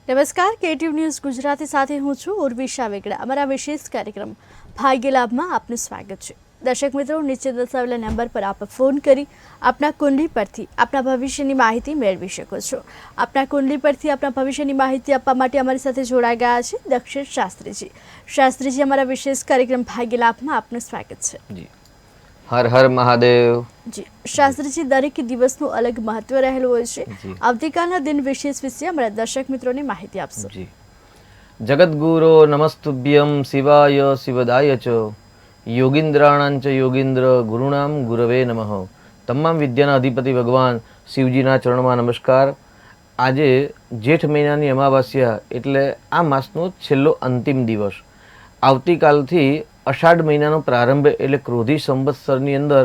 નમસ્કાર, KTV news Gujarati સાથે હું છું ઉર્વિશા વેગડા। અમારા વિશેષ કાર્યક્રમ ભાગ્ય લાભમાં આપનું સ્વાગત છે। દર્શક મિત્રો, નીચે દર્શાવેલા નંબર પર આપ ફોન કરી આપના કુંડલી પરથી આપના ભવિષ્યની માહિતી મેળવી શકો છો। આપના કુંડલી પરથી આપના ભવિષ્યની માહિતી આપવા માટે અમારી સાથે જોડાઈ ગયા છે દક્ષિણ શાસ્ત્રીજી। શાસ્ત્રીજી, અમારા વિશેષ કાર્યક્રમ ભાગ્ય લાભમાં આપનું સ્વાગત છે। જી, હર હર મહાદેવ। જી શાસ્ત્રીજી, દરેક દિવસનું અલગ મહત્વ રહેલું હોય છે। જી આવતીકાલના દિન વિશેષ વિશે અમારા દર્શક મિત્રોને માહિતી આપશો। જી, જગદગુરો નમસ્તુભ્યમ શિવાય શિવદાય ચ યોગીન્દ્રાણાં ચ યોગીન્દ્ર ગુરુણામ ગુરવે નમઃ। તમામ વિદ્યાના અધિપતિ ભગવાન શિવજીના ચરણમાં નમસ્કાર। આજે જેઠ મહિનાની અમાવાસ્યા એટલે આ માસનો છેલ્લો અંતિમ દિવસ। આવતીકાલથી અષાઢ મહિનાનો પ્રારંભ એટલે ક્રોધી સંવત્સરની અંદર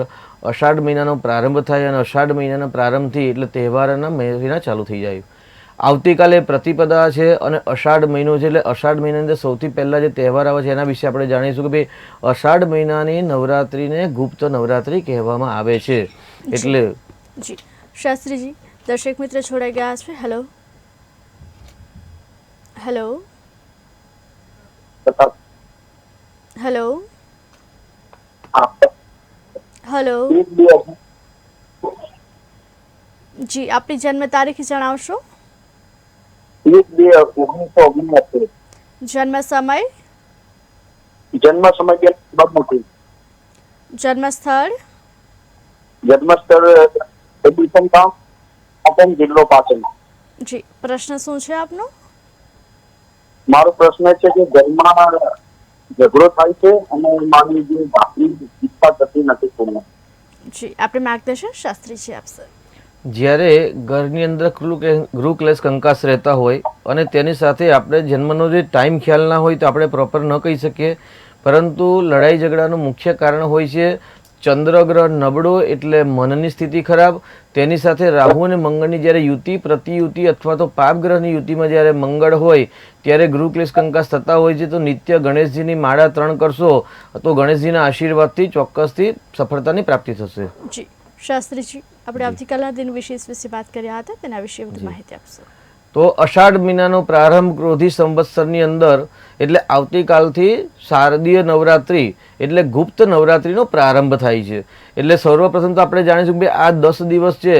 અષાઢ મહિનાનો પ્રારંભ થાય અને અષાઢ મહિનાના પ્રારંભથી એટલે તહેવારના મહિના ચાલુ થઈ જાય। આવતીકાલે પ્રતિપદા છે અને અષાઢ મહિનો છે એટલે અષાઢ મહિનાની અંદર સૌથી પહેલાં જે તહેવાર આવે છે એના વિશે આપણે જાણીશું કે ભાઈ અષાઢ મહિનાની નવરાત્રિને ગુપ્ત નવરાત્રિ કહેવામાં આવે છે। એટલે જી શાસ્ત્રીજી, દર્શક મિત્ર જોડાઈ ગયા છે। હેલો હેલો હેલો હેલો જી, આપની જન્મ તારીખ જણાવશો? જન્મ સમય, જન્મ સમય જન્મ સ્થળ, એડિશન ગામ, પાટણ જિલ્લો પાટણ। જી પ્રશ્ન શું છે આપનો? મારો પ્રશ્ન છે કે ઘરમાં ઝઘડો થાય છે અને મારી જે ભાખરી ઈચ્છા થતી નથી પૂર્ણ। જી, આપણે માર્ગદર્શન શાસ્ત્રીજી આપશે। જ્યારે ઘરની અંદર ગૃહ ક્લેશ કંકાસ રહેતા હોય અને તેની સાથે આપણે જન્મનો જે ટાઈમ ખ્યાલ ના હોય તો આપણે પ્રોપર ન કહી શકીએ, પરંતુ લડાઈ ઝઘડાનું મુખ્ય કારણ હોય છે ચંદ્રગ્રહ નબળો એટલે મનની સ્થિતિ ખરાબ। તેની સાથે રાહુ અને મંગળની જ્યારે યુતિ, પ્રતિયુતિ અથવા તો પાપગ્રહની યુતિમાં જ્યારે મંગળ હોય ત્યારે ગૃહ ક્લેશ કંકાસ થતા હોય છે। તો નિત્ય ગણેશજીની માળા 3 કરશો તો ગણેશજીના આશીર્વાદથી ચોક્કસથી સફળતાની પ્રાપ્તિ થશે। જી શાસ્ત્રીજી, આપણે આવતીકાલના દિન વિશેષ વિશે વાત કર્યા હતા, તેના વિશે વધુ માહિતી આપશો? તો અષાઢ મહિનાનો પ્રારંભ ક્રોધી સંવત્સરની અંદર એટલે આવતીકાલથી શારદીય નવરાત્રિ એટલે ગુપ્ત નવરાત્રિનો પ્રારંભ થાય છે। એટલે સર્વપ્રથમ તો આપણે જાણીશું કે આ 10 દિવસ છે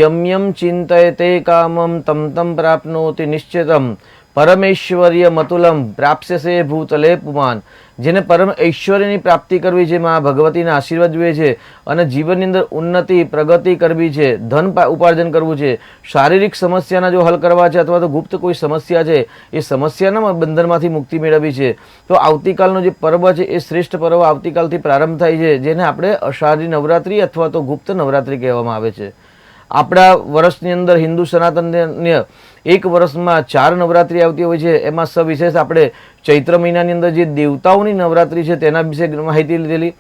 યમ યમ ચિંતયતે કામમ તમ તમ પ્રાપ્નોતિ નિશ્ચિતમ પરમેશ્વર્ય મતુલમ પ્રાપ્સ્યસે ભૂતલે પુમાન। જેને પરમ ઐશ્વર્યની પ્રાપ્તિ કરવી છે, માં ભગવતીના આશીર્વાદ જોઈએ છે અને જીવનની અંદર ઉન્નતિ પ્રગતિ કરવી છે, ધન ઉપાર્જન કરવું છે, શારીરિક સમસ્યાના જો હલ કરવા છે અથવા તો ગુપ્ત કોઈ સમસ્યા છે એ સમસ્યાના બંધનમાંથી મુક્તિ મેળવવી છે તો આવતીકાલનો જે પર્વ છે એ શ્રેષ્ઠ પર્વ આવતીકાલથી પ્રારંભ થાય છે, જેને આપણે અષાઢી નવરાત્રિ અથવા તો ગુપ્ત નવરાત્રિ કહેવામાં આવે છે। આપણા વર્ષની અંદર હિન્દુ સનાતન્ય એક વર્ષમાં 4 નવરાત્રિ આવતી હોય છે। એમાં સવિશેષ આપણે ચૈત્ર મહિનાની અંદર જે દેવતાઓની નવરાત્રિ છે તેના વિશે માહિતી લીધેલી।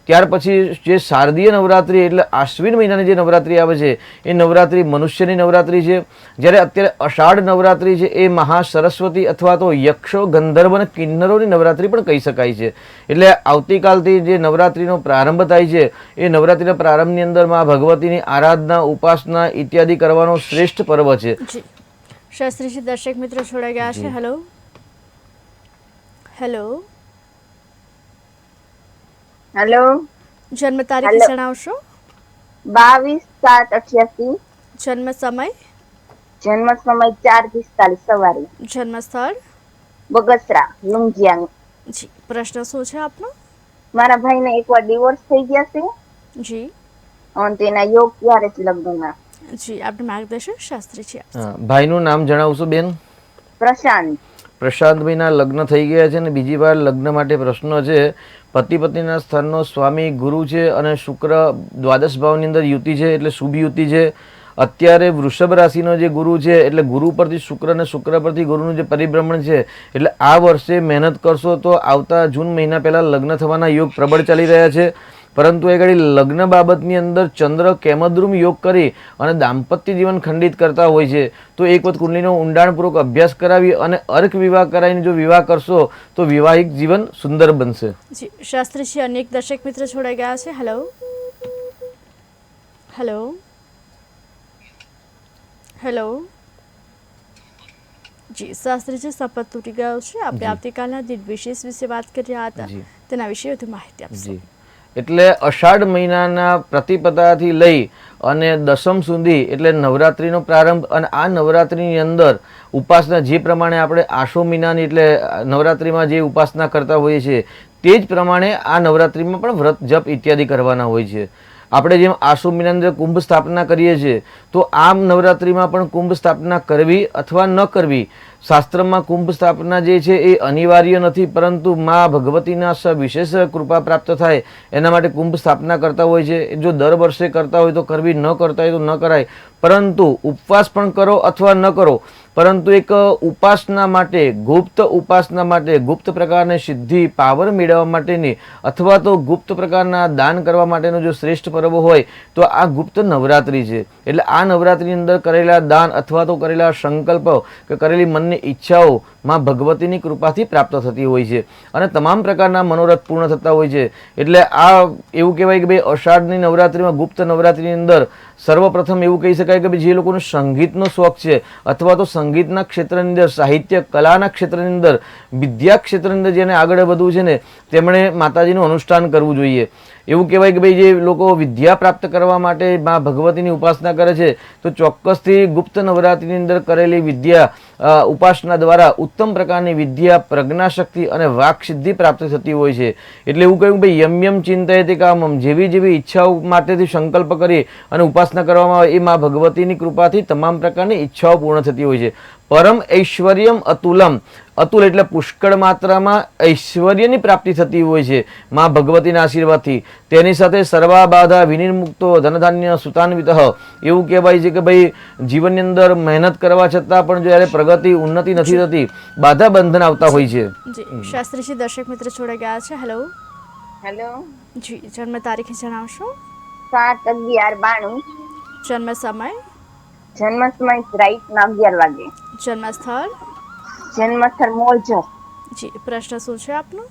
ત્યાર પછી જે શારદીય નવરાત્રિ એટલે આશ્વિન મહિનાની જે નવરાત્રિ આવે છે એ નવરાત્રિ મનુષ્યની નવરાત્રિ છે। જ્યારે અત્યારે અષાઢ નવરાત્રિ છે એ મહાસરસ્વતી અથવા તો યક્ષો, ગંધર્વ અને કિન્નરોની નવરાત્રિ પણ કહી શકાય છે। એટલે આવતીકાલથી જે નવરાત્રિનો પ્રારંભ થાય છે એ નવરાત્રિના પ્રારંભની અંદર માં ભગવતીની આરાધના, ઉપાસના ઇત્યાદિ કરવાનો શ્રેષ્ઠ પર્વ છે। જી શાસ્ત્રીજી, દર્શક મિત્રો જોડાઈ ગયા છે। હેલો હેલો હેલો, જન્મ તારીખ જણાવશો? 22/7/88। જન્મ સમય, જન્મ સમય 4:45 સવારે। જન્મ સ્થળ, બગસરા, લુંગિયાંગ। જી પ્રશ્ન શું છે આપનો? મારા ભાઈને એકવાર ડિવોર્સ થઈ ગયા છે જી અને તેના યોગ ક્યારે છે લગ્નના? જી, આપણે માર્ગદર્શન શાસ્ત્રીજી આપશે। ભાઈનું નામ જણાવશો બેન? પ્રશાંત। પ્રશાંતભાઈના લગ્ન થઈ ગયા છે અને બીજી વાર લગ્ન માટે પ્રશ્ન છે। પતિ પત્નીના સ્થાનનો સ્વામી ગુરુ છે અને શુક્ર દ્વાદશ ભાવની અંદર યુતિ છે એટલે શુભ યુતિ છે। અત્યારે વૃષભ રાશિનો જે ગુરુ છે એટલે ગુરુ પરથી શુક્ર અને શુક્ર પરથી ગુરુનું જે પરિભ્રમણ છે એટલે આ વર્ષે મહેનત કરશો તો આવતા જૂન મહિના પહેલાં લગ્ન થવાના યોગ પ્રબળ ચાલી રહ્યા છે। પરંતુ એ ઘડી લગ્ન બાબતની અંદર ચંદ્ર કેમદ્રુમ યોગ કરી અને દાંપત્ય જીવન ખંડિત કરતા હોય છે। તો એક વખત કુંડલીનો ઊંડાણપૂર્વક અભ્યાસ કરાવી અને અર્ક વિવાહ કરાવીને જો વિવાહ કરશો તો વૈવાહિક જીવન સુંદર બનશે। જી શાસ્ત્રીજી, અનેક દર્શક મિત્ર જોડાઈ ગયા છે। હેલો હેલો હેલો જી શાસ્ત્રીજી સંપત તૂટી ગયો છે. આપણે જી. આવતીકાલના દિન વિશેષ વિશે વાત કરી રહ્યા હતા, જી. તેના વિશે વધુ માહિતી આપશો. જી એટલે અષાઢ મહિનાના પ્રતિપદાથી લઈ અને દસમ સુધી એટલે નવરાત્રિનો પ્રારંભ, અને આ નવરાત્રિની અંદર ઉપાસના જે પ્રમાણે આપણે આસો મહિનાની એટલે નવરાત્રિમાં જે ઉપાસના કરતા હોઈએ છીએ તે જ પ્રમાણે આ નવરાત્રિમાં પણ વ્રત જપ ઇત્યાદિ કરવાના હોય છે. આપણે જેમ આસો મહિનાની અંદર કુંભ સ્થાપના કરીએ છીએ તો આમ નવરાત્રિમાં પણ કુંભ સ્થાપના કરવી અથવા ન કરવી, શાસ્ત્રમાં કુંભ સ્થાપના જે છે એ અનિવાર્ય નથી, પરંતુ મા ભગવતીના વિશેષ કૃપા પ્રાપ્ત થાય એના માટે કુંભ સ્થાપના કરતા હોય છે. જો દર વર્ષે કરતા હોય તો કરવી, ન કરતા હોય તો ન કરાય, પરંતુ ઉપવાસ પણ કરો અથવા ન કરો, પરંતુ એક ઉપાસના માટે, ગુપ્ત ઉપાસના માટે, ગુપ્ત પ્રકારની સિદ્ધિ પાવર મેળવવા માટેની અથવા તો ગુપ્ત પ્રકારના દાન કરવા માટેનો જો શ્રેષ્ઠ પર્વ હોય તો આ ગુપ્ત નવરાત્રિ છે. એટલે આ નવરાત્રિની અંદર કરેલા દાન અથવા તો કરેલા સંકલ્પ કે કરેલી મનની ઈચ્છાઓ માં ભગવતીની કૃપાથી પ્રાપ્ત થતી હોય છે અને તમામ પ્રકારના મનોરથ પૂર્ણ થતા હોય છે. એટલે આ એવું કહેવાય કે ભાઈ અષાઢની નવરાત્રિમાં, ગુપ્ત નવરાત્રિની અંદર સર્વપ્રથમ એવું કહી શકાય કે ભાઈ જે લોકોનો સંગીતનો શોખ છે અથવા તો સંગીતના ક્ષેત્રની અંદર, સાહિત્ય કલાના ક્ષેત્રની અંદર, વિદ્યા ક્ષેત્રની અંદર જેને આગળ વધવું છે ને તેમણે માતાજીનું અનુષ્ઠાન કરવું જોઈએ. એવું કહેવાય કે ભાઈ જે લોકો વિદ્યા પ્રાપ્ત કરવા માટે મા ભગવતીની ઉપાસના કરે છે તો ચોક્કસથી ગુપ્ત નવરાત્રિની અંદર કરેલી વિદ્યા ઉપાસના દ્વારા ઉત્તમ પ્રકારની વિદ્યા, પ્રજ્ઞાશક્તિ અને વાક સિદ્ધિ પ્રાપ્ત થતી હોય છે. એટલે એવું કહ્યું ભાઈ યમ યમ ચિંતયતે કામમ, જેવી જેવી ઈચ્છાઓ માટેથી સંકલ્પ કરી અને ઉપાસના કરવામાં આવે એ મા ભગવતીની કૃપાથી તમામ પ્રકારની ઈચ્છાઓ પૂર્ણ થતી હોય છે. પરમ ઐશ્વર્યમ અતુલમ, અતુલ એટલે પુષ્કળ માત્રામાં ઐશ્વર્યની પ્રાપ્તિ થતી હોય છે મા ભગવતીના આશીર્વાદથી. તેની સાથે સર્વા બાધા વિનિર્મુક્તો ધનધાન્ય સુતાન્વિત, એવું કહેવાય છે કે ભાઈ જીવનની અંદર મહેનત કરવા છતાં પણ જ્યારે પ્રગતિ, ઉન્નતિ નથી થતી, બાધા બંધન આવતા હોય છે. જી શાસ્ત્રીજી દર્શક મિત્ર જોડાઈ ગયા છે. હેલો. હેલો. જી જન્મ તારીખ જણાવશો? 7/11/92. જન્મ સમય? જન્મ સમય રાઈટના 11 વાગે. જન્મ સ્થળ? જન્મ સ્થળ મોરજો. જી પ્રશ્ન શું છે આપનો?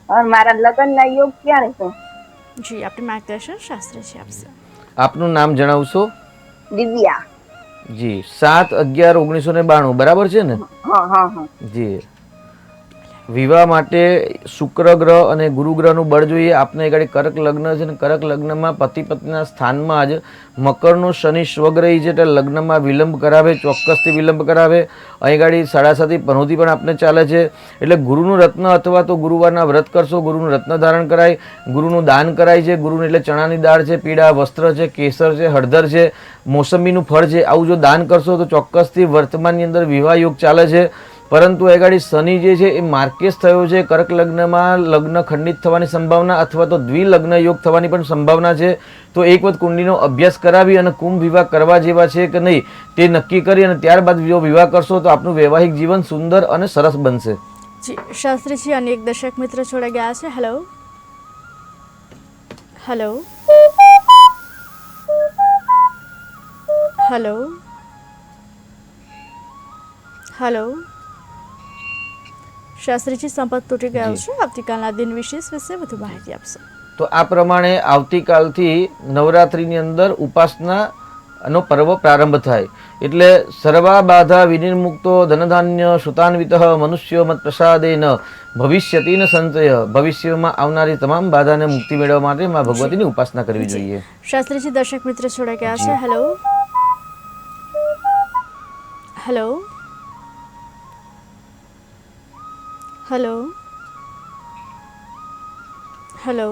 और મારા લગ્નના યોગ ક્યારે છે? જી આપની માર્ગદર્શન શાસ્ત્રીજી આપશે. આપનું નામ જણાવશો? દિવ્યા. જી 7/11/1992 બરાબર છે ને? હા હા હા. જી વિવાહ માટે શુક્ર ગ્રહ અને ગુરુ ગ્રહનું બળ જોઈએ. આપને એક કર્ક લગ્ન છે ને કર્ક લગ્નમાં પતિ પત્નીના સ્થાનમાં જ મકરનો શનિ સ્વગ્રહી છે એટલે લગ્નમાં વિલંબ કરાવે, ચોક્કસથી વિલંબ કરાવે. અહીં ગાડી 7:30 પનોતી પણ આપને ચાલે છે. એટલે ગુરુનું રત્ન અથવા તો ગુરુવારના વ્રત કરશો, ગુરુનું રત્ન ધારણ કરાય, ગુરુનું દાન કરાય છે. ગુરુને એટલે ચણાની દાળ છે, પીળા વસ્ત્ર છે, કેસર છે, હળદર છે, મોસંબીનું ફળ છે, આવું જો દાન કરશો તો ચોક્કસથી વર્તમાનની અંદર વિવાહ યોગ ચાલે છે. પરંતુ એ ગાડી શનિ જે છે એ માર્કેસ થયો છે. કર્ક લગ્નમાં લગ્ન ખંડિત થવાની સંભાવના અથવા તો દ્વિલગ્ન યોગ થવાની પણ સંભાવના છે. તો એક વખત કુંડલીનો અભ્યાસ કરાવી અને કુંભ વિવાહ કરવા જેવા છે કે નહીં તે નક્કી કરી અને ત્યારબાદ જો વિવાહ કરશો તો આપનું વૈવાહિક જીવન સુંદર અને સરસ બનશે. જી શાસ્ત્રીજી અને એક દર્શક મિત્ર જોડાઈ ગયા છે. Hello. Hello. Hello. Hello. Shastriji સંપર્ક તૂટી ગયો છે. આવતીકાલના દિન વિશેષ વિશે વધુ માહિતી આપશો? તો આ પ્રમાણે આવતીકાલથી નવરાત્રિની અંદર ઉપાસનાનો પર્વ પ્રારંભ થાય. એટલે સર્વા બાધા વિનિર્મુક્તો ધનધાન્ય સુતાન્વિત મનુષ્યો મત પ્રસાદેન ભવિષ્યતિ ન સંચય, ભવિષ્યમાં આવનારી તમામ બાધાને મુક્તિ મેળવવા માટે મા ભગવતીની ઉપાસના કરવી જોઈએ. શાસ્ત્રીજી દર્શક મિત્ર જોડાઈ ગયા છે. Hello. Hello. Hello. Hello.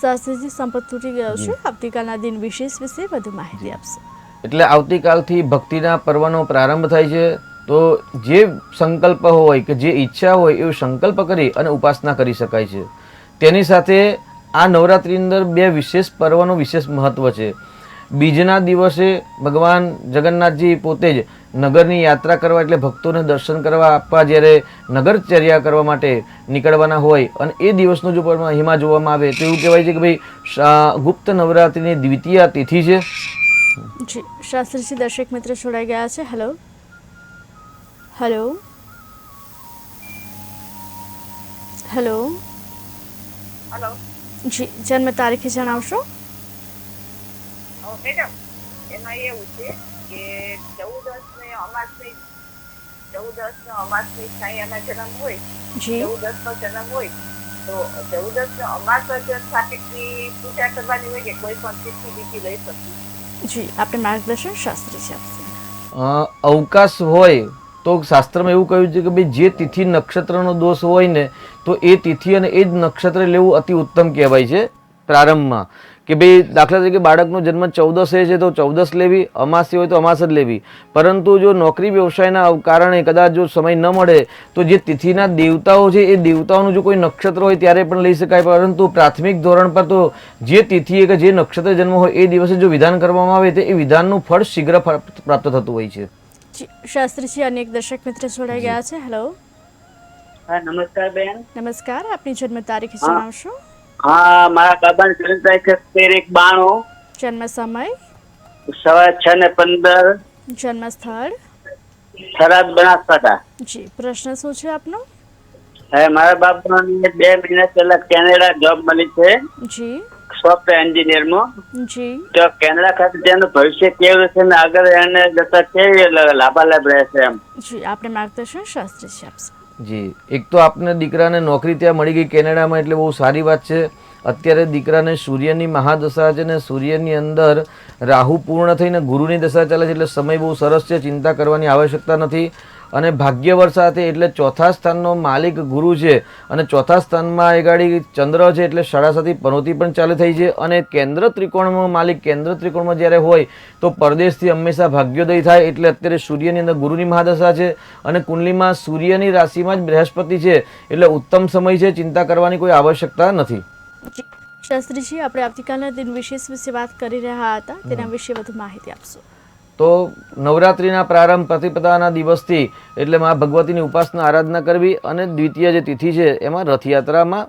Shastriji સંપર્ક તૂટી ગયો છે. આવતીકાલના દિન વિશેષ વિશે વધુ માહિતી આપશે? એટલે આવતીકાલથી ભક્તિના પર્વનો પ્રારંભ થાય છે. તો જે સંકલ્પ હોય કે જે ઈચ્છા હોય એવો સંકલ્પ કરી અને ઉપાસના કરી શકાય છે. તેની સાથે આ નવરાત્રિની અંદર બે વિશેષ પર્વનું વિશેષ મહત્વ છે. બીજના દિવસે ભગવાન જગન્નાથજી પોતે જ નગરની યાત્રા કરવા એટલે ભક્તોને દર્શન કરવા આપવા જ્યારે નગરચર્યા કરવા માટે નીકળવાના હોય અને એ દિવસનો જો મહિમા જોવામાં આવે તો એવું કહેવાય છે કે ભાઈ ગુપ્ત નવરાત્રિની દ્વિતીય તિથિ છે. જી શાસ્ત્રીજી દર્શક મિત્ર જોડાઈ ગયા છે. હેલો. હેલો. હેલો. હેલો. જી જન્મ તારીખ જણાવશો? મેડમ એમાં એવું છે કે 14 અમાસની 14 અમાસની છાયામાં જન્મ હોય, જી 14 જન્મ હોય તો 14 અમાસ જ સ્થાપિતની પૂજા કરવાની હોય કે કોઈ પણ તિથિ બીજી લઈ શકીએ? જી આપણે માર્ગદર્શન શાસ્ત્રીજી આપશે. અવકાશ હોય તો શાસ્ત્રમાં એવું કહ્યું છે કે ભાઈ જે તિથિ નક્ષત્રનો દોષ હોય ને તો એ તિથિ અને એ જ નક્ષત્ર લેવું અતિ ઉત્તમ કહેવાય છે પ્રારંભમાં. કે ભાઈ દાખલા તરીકે બાળકનો જન્મ 14 છે તો 14 લેવી, અમાસી હોય તો અમાસ જ લેવી. પરંતુ જો નોકરી વ્યવસાયના કારણે કદાચ જો સમય ન મળે તો જે તિથિના દેવતાઓ છે એ દેવતાઓનું જો કોઈ નક્ષત્ર હોય ત્યારે પણ લઈ શકાય. પરંતુ પ્રાથમિક ધોરણ પર તો જે તિથિએ કે જે નક્ષત્ર જન્મ હોય એ દિવસે જો વિધાન કરવામાં આવે તો એ વિધાનનું ફળ શીઘ્ર પ્રાપ્ત થતું હોય છે. જી શાસ્ત્રીજી અનેક દર્શક મિત્ર જોડાઈ ગયા છે. હેલો હા નમસ્કાર બેન. નમસ્કાર, આપની જન્મ તારીખ જણાવશો? હા મારા બાબાની જન્મ તારીખ 13/92, જન્મ સમય, સવારે 6:15, જન્મ સ્થળ, થરાદ બનાસકાંઠા. જી પ્રશ્ન શું છે આપનો? હવે મારા બાબાને 2 મહિના પહેલા કેનેડા જોબ મળી છે જી સોફ્ટવેર એન્જિનિયરમાં. જી તો કેનેડા ખાતે તેનું ભવિષ્ય કેવું રહેશે ને આગળ એને જતા કેવી લાભાલાભ રહેશે એમ? જી આપણે માર્ગદર્શન શાસ્ત્રીજી આપશે. જી, એક તો આપને દીકરાને નોકરી ત્યાં મળી ગઈ કેનેડામાં એટલે બહુ સારી વાત છે. અત્યારે દીકરાને સૂર્યની મહાદશા છે ને સૂર્યની અંદર રાહુ પૂર્ણ થઈને ગુરુની દશા ચાલે છે એટલે સમય બહુ સરસ છે, ચિંતા કરવાની આવશ્યકતા નથી. અને ભાગ્યવર સાથે એટલે ચોથા સ્થાનનો માલિક ગુરુ છે અને ચોથા સ્થાનમાં એ ગાડી ચંદ્ર છે એટલે 7.5 પનોતી પણ ચાલુ થઈ છે. અને કેન્દ્ર ત્રિકોણમાં માલિક કેન્દ્ર ત્રિકોણમાં જ્યારે હોય તો પરદેશથી હંમેશા ભાગ્યોદય થાય. એટલે અત્યારે સૂર્યની અંદર ગુરુની મહાદશા છે અને કુંડલીમાં સૂર્યની રાશિમાં જ બૃહસ્પતિ છે એટલે ઉત્તમ સમય છે, ચિંતા કરવાની કોઈ આવશ્યકતા નથી. શાસ્ત્રીજી આપણે આવતીકાલના દિન વિશેષ વિશે વાત કરી રહ્યા હતા, તેના વિશે વધુ માહિતી આપશો? તો નવરાત્રિના પ્રારંભ પ્રતિપદાના દિવસથી એટલે મા ભગવતીની ઉપાસના આરાધના કરવી અને દ્વિતીય જે તિથિ છે એમાં રથયાત્રામાં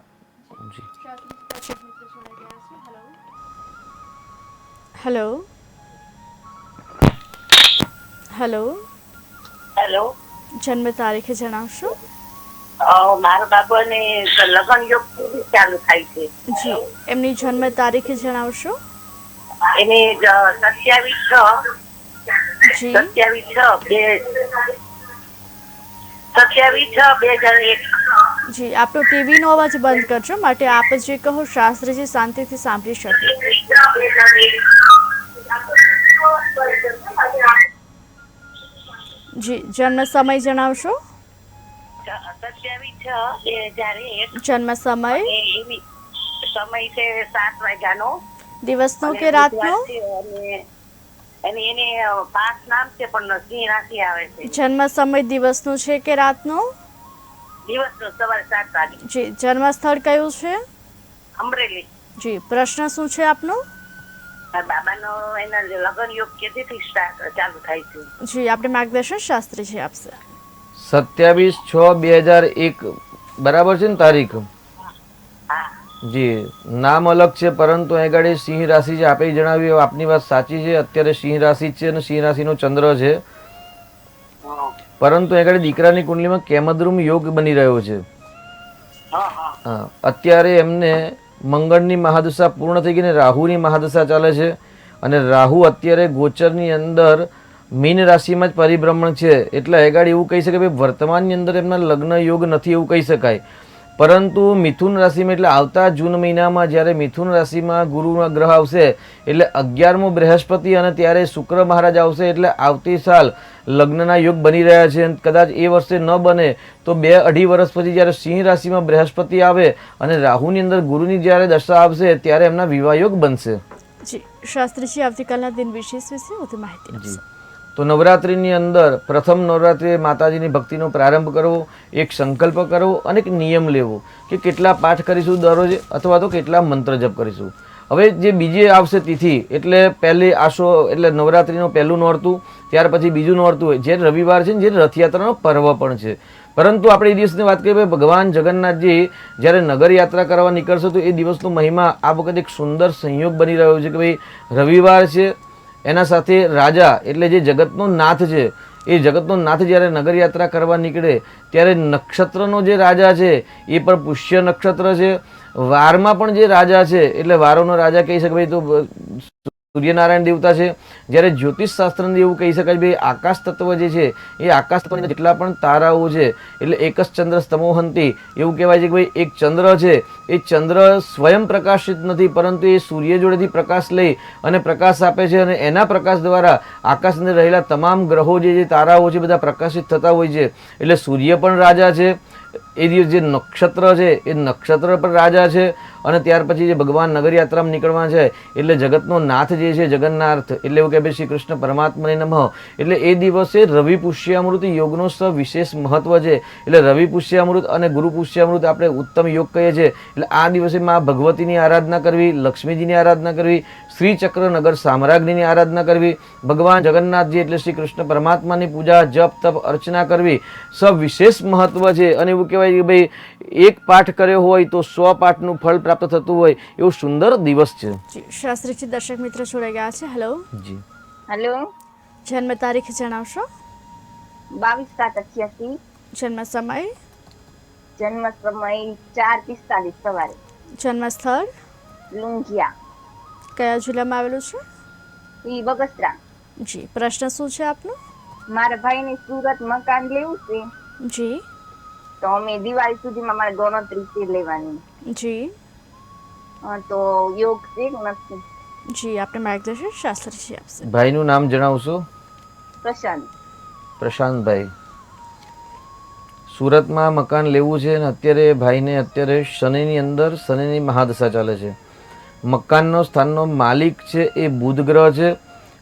હેલો હેલો હેલો, જન્મ તારીખે જણાવશો? મારા બાબાને લગ્ન યોગ ચાલુ થાય છે. જી એમની જન્મ તારીખે જણાવશો? એની 27/6/2001. જી 27/6/2001. જી આપણો ટીવીનો અવાજ બંધ કરજો, માટે આપ જે કહો શાસ્ત્રીજી શાંતિથી સાંભળી શકે. જી જન્મ સમય જણાવશો? 27/6/2001. જન્મ સમય, સમય છે 7 વાગ્યાનો. દિવસનો કે રાતનો? અને એને 5 નામ છે પણ સિંહ રાશિ આવે છે. જન્મ સમય દિવસનો છે કે રાતનો? દિવસનો સવારે 7 વાગે. જી જન્મ સ્થળ કયું છે? અમરેલી. જી પ્રશ્ન શું છે આપનો? બાબાનો એના લગ્ન યોગ કેથી ચાલુ થાય છે? જી આપણે માર્ગદર્શન શાસ્ત્રીજી આપશે. 27/6/2001 બરાબર છે ને તારીખ? હા. જી નામ અલગ છે પરંતુ અહીં ગાડી સિંહ રાશિ છે. આપે જણાવ્યું આપની વાત સાચી છે. અત્યારે સિંહ રાશિ છે અને સિંહ રાશિનો ચંદ્ર છે. પરંતુ અહીં ગાડી દીકરાની કુંડલીમાં કેમદ્રુમ યોગ બની રહ્યો છે. હા અત્યારે એમને મંગળની મહાદશા પૂર્ણ થઈ ગઈ ને રાહુની મહાદશા ચાલે છે. અને રાહુ અત્યારે ગોચરની અંદર મીન રાશિમાં જ પરિભ્રમણ છે. એટલે એ ગાડી એવું કહી શકાય વર્તમાનની અંદર એમના લગ્ન યોગ નથી એવું કહી શકાય. પરંતુ મિથુન રાશિમાં એટલે આવતા જૂન મહિનામાં જ્યારે મિથુન રાશિમાં ગુરુના ગ્રહ આવશે એટલે 11મો બૃહસ્પતિ અને ત્યારે શુક્ર મહારાજ આવશે એટલે આવતી સાલ લગ્નના યોગ બની રહ્યા છે. કદાચ એ વર્ષે ન બને તો 2-2.5 વર્ષ પછી જ્યારે સિંહ રાશિમાં બૃહસ્પતિ આવે અને રાહુની અંદર ગુરુની જ્યારે દશા આવશે ત્યારે એમના વિવાહ યોગ બનશે. જી શાસ્ત્રીજી આવતીકાલના દિન વિશેષ વિશે વધુ માહિતી આપશો? તો નવરાત્રિની અંદર પ્રથમ નવરાત્રિએ માતાજીની ભક્તિનો પ્રારંભ કરવો, એક સંકલ્પ કરવો અને એક નિયમ લેવો કે કેટલા પાઠ કરીશું દરરોજ અથવા તો કેટલા મંત્ર જપ કરીશું. હવે જે બીજી આવશે તિથિ એટલે પહેલી આસો એટલે નવરાત્રિનું પહેલું નોરતું, ત્યાર પછી બીજું નોરતું હોય જે રવિવાર છે ને જે રથયાત્રાનો પર્વ પણ છે. પરંતુ આપણે એ દિવસની વાત કરીએ ભગવાન જગન્નાથજી જ્યારે નગર યાત્રા કરવા નીકળશે તો એ દિવસનો મહિમા આ વખતે એક સુંદર સંયોગ બની રહ્યો છે કે ભાઈ રવિવાર છે એના સાથે રાજા એટલે જે જગતનો નાથ છે એ જગતનો નાથ જ્યારે નગર યાત્રા કરવા નીકળે ત્યારે નક્ષત્રનો જે રાજા છે એ પણ પુષ્ય નક્ષત્ર છે. વારમાં પણ જે રાજા છે એટલે વારોનો રાજા કહી શકાય તો સૂર્યનારાયણ દેવતા છે. જ્યારે જ્યોતિષ શાસ્ત્રની એવું કહી શકાય ભાઈ આકાશ તત્વ જે છે એ આકાશ તત્વની જેટલા પણ તારાઓ છે એટલે એક જ ચંદ્ર સ્તમોહંતી, એવું કહેવાય છે કે ભાઈ એક ચંદ્ર છે એ ચંદ્ર સ્વયં પ્રકાશિત નથી, પરંતુ એ સૂર્ય જોડેથી પ્રકાશ લઈ અને પ્રકાશ આપે છે અને એના પ્રકાશ દ્વારા આકાશની અંદર રહેલા તમામ ગ્રહો જે તારાઓ છે બધા પ્રકાશિત થતા હોય છે. એટલે સૂર્ય પણ રાજા છે, એ દિવસ જે નક્ષત્ર છે એ નક્ષત્ર પર રાજા છે. અને ત્યાર પછી જે ભગવાન નગરયાત્રામાં નીકળવા છે એટલે જગતનો નાથ જે છે જગન્નાથ, એટલે એવું કે શ્રી કૃષ્ણ પરમાત્માને નમઃ. એટલે એ દિવસે રવિ પુષ્યામૃત યોગનો વિશેષ મહત્વ છે. એટલે રવિ પુષ્યામૃત અને ગુરુ પુષ્યામૃત આપણે ઉત્તમ યોગ કહીએ છીએ. એટલે આ દિવસે મા ભગવતીની આરાધના કરવી, લક્ષ્મીજીની આરાધના કરવી, શ્રી ચક્ર નગર સામ્રાજ્ઞીની આરાધના કરવી, ભગવાન જગન્નાથજી એટલે શ્રી કૃષ્ણ પરમાત્માની પૂજા, જપ, તપ, અર્ચના કરવી વિશેષ મહત્વ છે. અને એવું કહેવાય કે ભાઈ એક પાઠ કર્યો હોય તો 100 પાઠનું ફળ પ્રાપ્ત થતું હોય એવું સુંદર દિવસ છે. જી શાસ્ત્રીજી, દર્શક મિત્ર જોડાઈ ગયા છે. હેલો જી, હેલો, જન્મ તારીખ જણાવશો? 22/7/88. જન્મ સમય? જન્મ સમય 4:45 સવારે. જન્મ સ્થળ? લુંઘિયા, કયા જિલ્લામાં આવેલું છે? ઈ બગસરા. જી, પ્રશ્ન શું છે આપનો? મારા ભાઈને સુરત મકાન લેવું છે, જી તો અમે દિવાળી સુધીમાં મારે ગણતરી છે લેવાની. જી તો યોગ છે કે નથી? જી, આપણે માર્ગદર્શન શાસ્ત્રીજી આપશે. ભાઈનું નામ જણાવશો? પ્રશાંત. પ્રશાંતભાઈ. સુરતમાં મકાન લેવું છે અને અત્યારે ભાઈને અત્યારે શનિની અંદર શનિની મહાદશા ચાલે છે. મકાનનો સ્થાનનો માલિક છે એ બુધ ગ્રહ છે.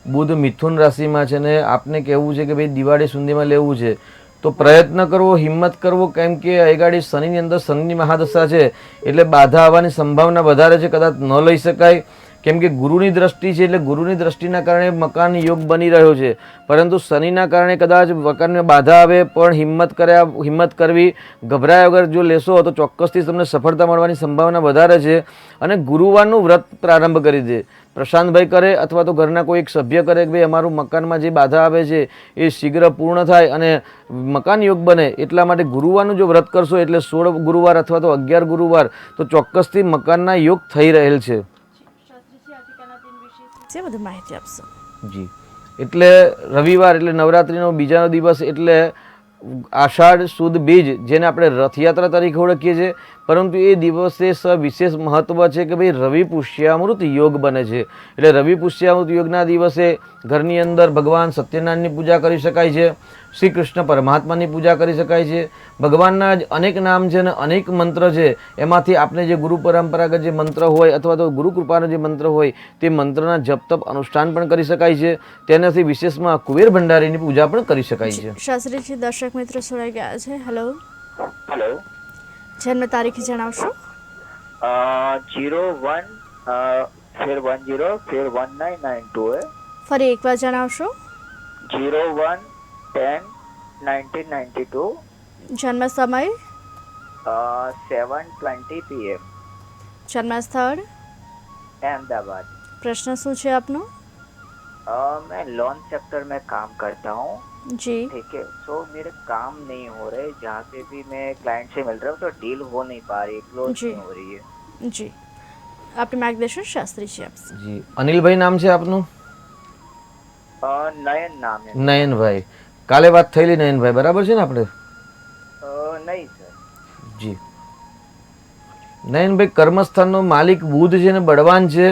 બુધ મિથુન રાશિમાં છે ને આપને કહેવું છે કે ભાઈ દિવાળી સુધીમાં લેવું છે તો પ્રયત્ન કરવો, હિંમત કરવો, કેમ કે આગળ શનિની અંદર શનિની મહાદશા છે એટલે બાધા આવવાની સંભાવના વધારે છે, કદાચ ન લઈ શકાય. કેમ કે ગુરુની દ્રષ્ટિ છે એટલે ગુરુની દ્રષ્ટિના કારણે મકાન યોગ બની રહ્યો છે, પરંતુ શનિના કારણે કદાચ મકાનમાં બાધા આવે. પણ હિંમત કરવી, ગભરાયા વગર જો લેશો તો ચોક્કસથી તમને સફળતા મળવાની સંભાવના વધારે છે. અને ગુરુવારનું વ્રત પ્રારંભ કરી દે, પ્રશાંતભાઈ કરે અથવા તો ઘરના કોઈ એક સભ્ય કરે કે ભાઈ અમારું મકાનમાં જે બાધા આવે છે એ શીઘ્ર પૂર્ણ થાય અને મકાન યોગ બને. એટલા માટે ગુરુવારનું જો વ્રત કરશો એટલે 16 ગુરુવાર અથવા તો 11 ગુરુવાર તો ચોક્કસથી મકાનના યોગ થઈ રહેલ છે. વધુ માહિતી આપશો? જી, એટલે રવિવાર એટલે નવરાત્રિનો બીજાનો દિવસ એટલે આષાઢ સુદ બીજ, જેને આપણે રથયાત્રા તરીકે ઓળખીએ છીએ, પરંતુ એ દિવસે વિશેષ મહત્વ છે કે ભાઈ રવિ પુષ્યામૃત યોગ બને છે. એટલે રવિ પુષ્યામૃત યોગના દિવસે ઘરની અંદર ભગવાન સત્યનારાયણની પૂજા કરી શકાય છે, શ્રી કૃષ્ણ પરમાત્માની પૂજા કરી શકાય છે. ભગવાનના જ અનેક નામ છે અને અનેક મંત્ર છે. એમાંથી આપણે જે ગુરુ પરંપરાગત જે મંત્ર હોય અથવા તો ગુરુ કૃપાનો જે મંત્ર હોય તે મંત્રના જપ તપ અનુષ્ઠાન પણ કરી શકાય છે. તેનાથી વિશેષમાં કુબેર ભંડારીની પૂજા પણ કરી શકાય છે. શાસ્ત્રીજી, દર્શક મિત્રો જોડાઈ ગયા છે. હેલો હેલો, જન્મ તારીખ જણાવશો? 01 फिर 10 फिर 1992 है. ફરી એકવાર જણાવશો? 01 10 1992. જન્મ સમય? 7:20 PM. જન્મ સ્થળ? अहमदाबाद. प्रश्न શું છે આપનો? मैं लोन सेक्टर में काम करता हूँ. जी ठीक है, तो मेरे काम नहीं हो रहे, जहाँ पे भी मैं क्लाइंट से मिल रहा हूँ तो डील हो नहीं पा रही, क्लोज जी। नहीं हो रही है. જી, આપણી માર્ગદર્શન શાસ્ત્રીજી આપશે. જી, અનિલભાઈ નામ છે આપનું? नयन नाम है. નયનભાઈ. કાલે વાત થયેલી નયનભાઈ, બરાબર છે ને આપણે? नहीं सर. જી, નયનભાઈ કર્મસ્થાનનો માલિક બુધ છે ને બળવાન છે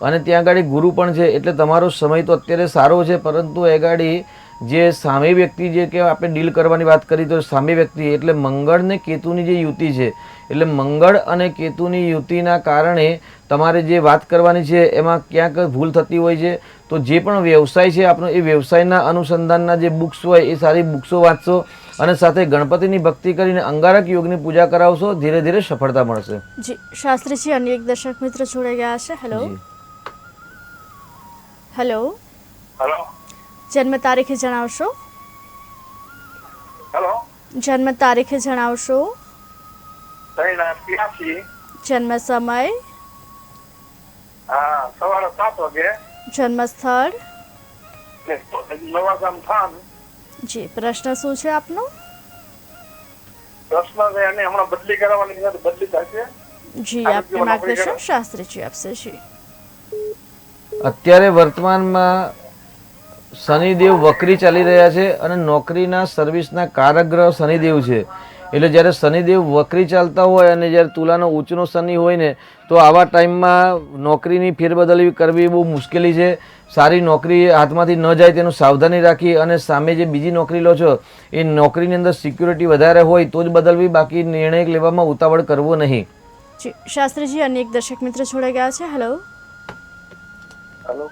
અને ત્યાં આગળ ગુરુ પણ છે. એટલે તમારો સમય તો અત્યારે સારો છે, પરંતુ એ ગાડી જે સામે વ્યક્તિ જે કે આપણે ડીલ કરવાની વાત કરી તો સામે વ્યક્તિ એટલે મંગળ ને કેતુની જે યુતિ છે, એટલે મંગળ અને કેતુની યુતિના કારણે તમારે જે વાત કરવાની છે એમાં ક્યાંક ભૂલ થતી હોય છે. તો જે પણ વ્યવસાય છે આપણો, એ વ્યવસાયના અનુસંધાનના જે બુક્સ હોય એ સારી બુક્સો વાંચશો અને સાથે ગણપતિની ભક્તિ કરીને અંગારક યોગની પૂજા કરાવશો, ધીરે ધીરે સફળતા મળશે. જી, શાસ્ત્રીજી, અન્ય એક દર્શક મિત્ર જોડાઈ ગયા છે. હેલો જી. હેલો, હેલો જન્મ તારીખ જણાવશો? હેલો જન્મ તારીખ જણાવશો? 83 જન્મ સમય? સવારે 7 વાગે જન્મ સ્થળ? નવાગામ થાન. જી, પ્રશ્ન શું છે આપનો? પ્રશ્ન છે એને હમણાં બદલી કરાવવાની છે તો બદલી થશે? જી, આપને માર્ગદર્શન શાસ્ત્રીજી આપશે. જી અત્યારે વર્તમાનમાં શનિદેવ વક્રી ચાલી રહ્યા છે અને નોકરીના સર્વિસના કારક ગ્રહ શનિદેવ છે. એટલે જ્યારે શનિદેવ વક્રી ચાલતા હોય અને જ્યારે તુલાનો ઉચ્ચનો શનિ હોય ને તો આવા ટાઈમમાં નોકરીની ફેરબદલી કરવી બહુ મુશ્કેલી છે. સારી નોકરી હાથમાંથી ન જાય તેનું સાવધાની રાખી અને સામે જે બીજી નોકરી લો છો એ નોકરીની અંદર સિક્યુરિટી વધારે હોય તો જ બદલવી, બાકી નિર્ણય લેવામાં ઉતાવળ કરવો નહીં. જી શાસ્ત્રીજી, અન્ય એક દર્શક મિત્ર જોડાઈ ગયા છે. હેલો, હેલો,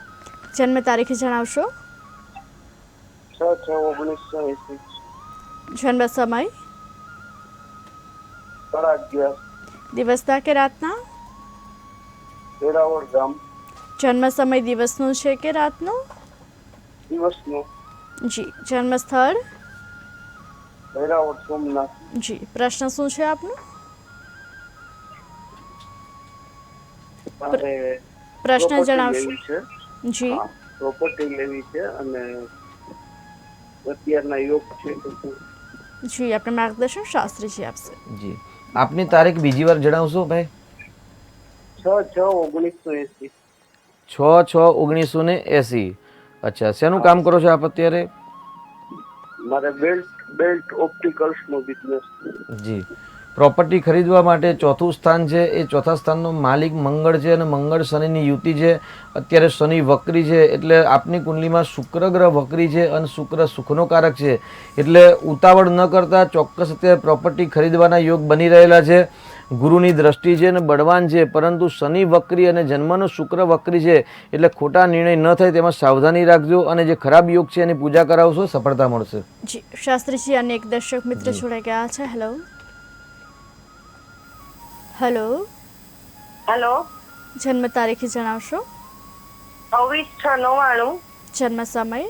જન્મ તારીખ જણાવશો? 6/6/1980, જન્મ સમય, 11:30, દિવસના કે રાતના? વેરાવળ ગામ, જન્મ સમય દિવસનો છે કે રાતનો? દિવસનો, જી. જન્મ સ્થળ? વેરાવળ સોમનાથ. જી. પ્રશ્ન શું છે આપનો? મારે પ્રશ્ન property જણાવશો? લેવી છે. જી. હા, પ્રોપર્ટી લેવી છે અને અત્યારના યોગ છે તો શું? જી, આપણે માર્ગદર્શન શાસ્ત્રીજી આપશે. જી, આપની તારીખ બીજી વાર જણાવશો ભાઈ? 6/6/1980. 6/6/1980. અચ્છા, શેનું કામ કરો છો આપ અત્યારે? મારે બેલ્ટ ઓપ્ટિકલ્સ નો બિઝનેસ. જી. પ્રોપર્ટી ખરીદવા માટે ચોથું સ્થાન છે, એ ચોથા સ્થાનનો માલિક મંગળ છે અને મંગળ શનિની યુતિ છે. અત્યારે શનિ વક્રી છે એટલે આપની કુંડલીમાં શુક્ર ગ્રહ વક્રી છે અને શુક્ર સુખનો કારક છે. એટલે ઉતાવળ ન કરતા ચોક્કસ અત્યારે પ્રોપર્ટી ખરીદવાના યોગ બની રહેલા છે. ગુરુની દ્રષ્ટિ છે અને બળવાન છે, પરંતુ શનિ વક્રી અને જન્મનો શુક્ર વક્રી છે એટલે ખોટા નિર્ણય ન થાય તેમાં સાવધાની રાખજો અને જે ખરાબ યોગ છે એની પૂજા કરાવશો, સફળતા મળશે. જી શાસ્ત્રીજી, અન્ય એક દર્શક મિત્ર જોડાઈ ગયા છે. હેલો, હેલો, હેલો, જન્મ તારીખ જણાવશો? 24/6/99, જન્મ સમય,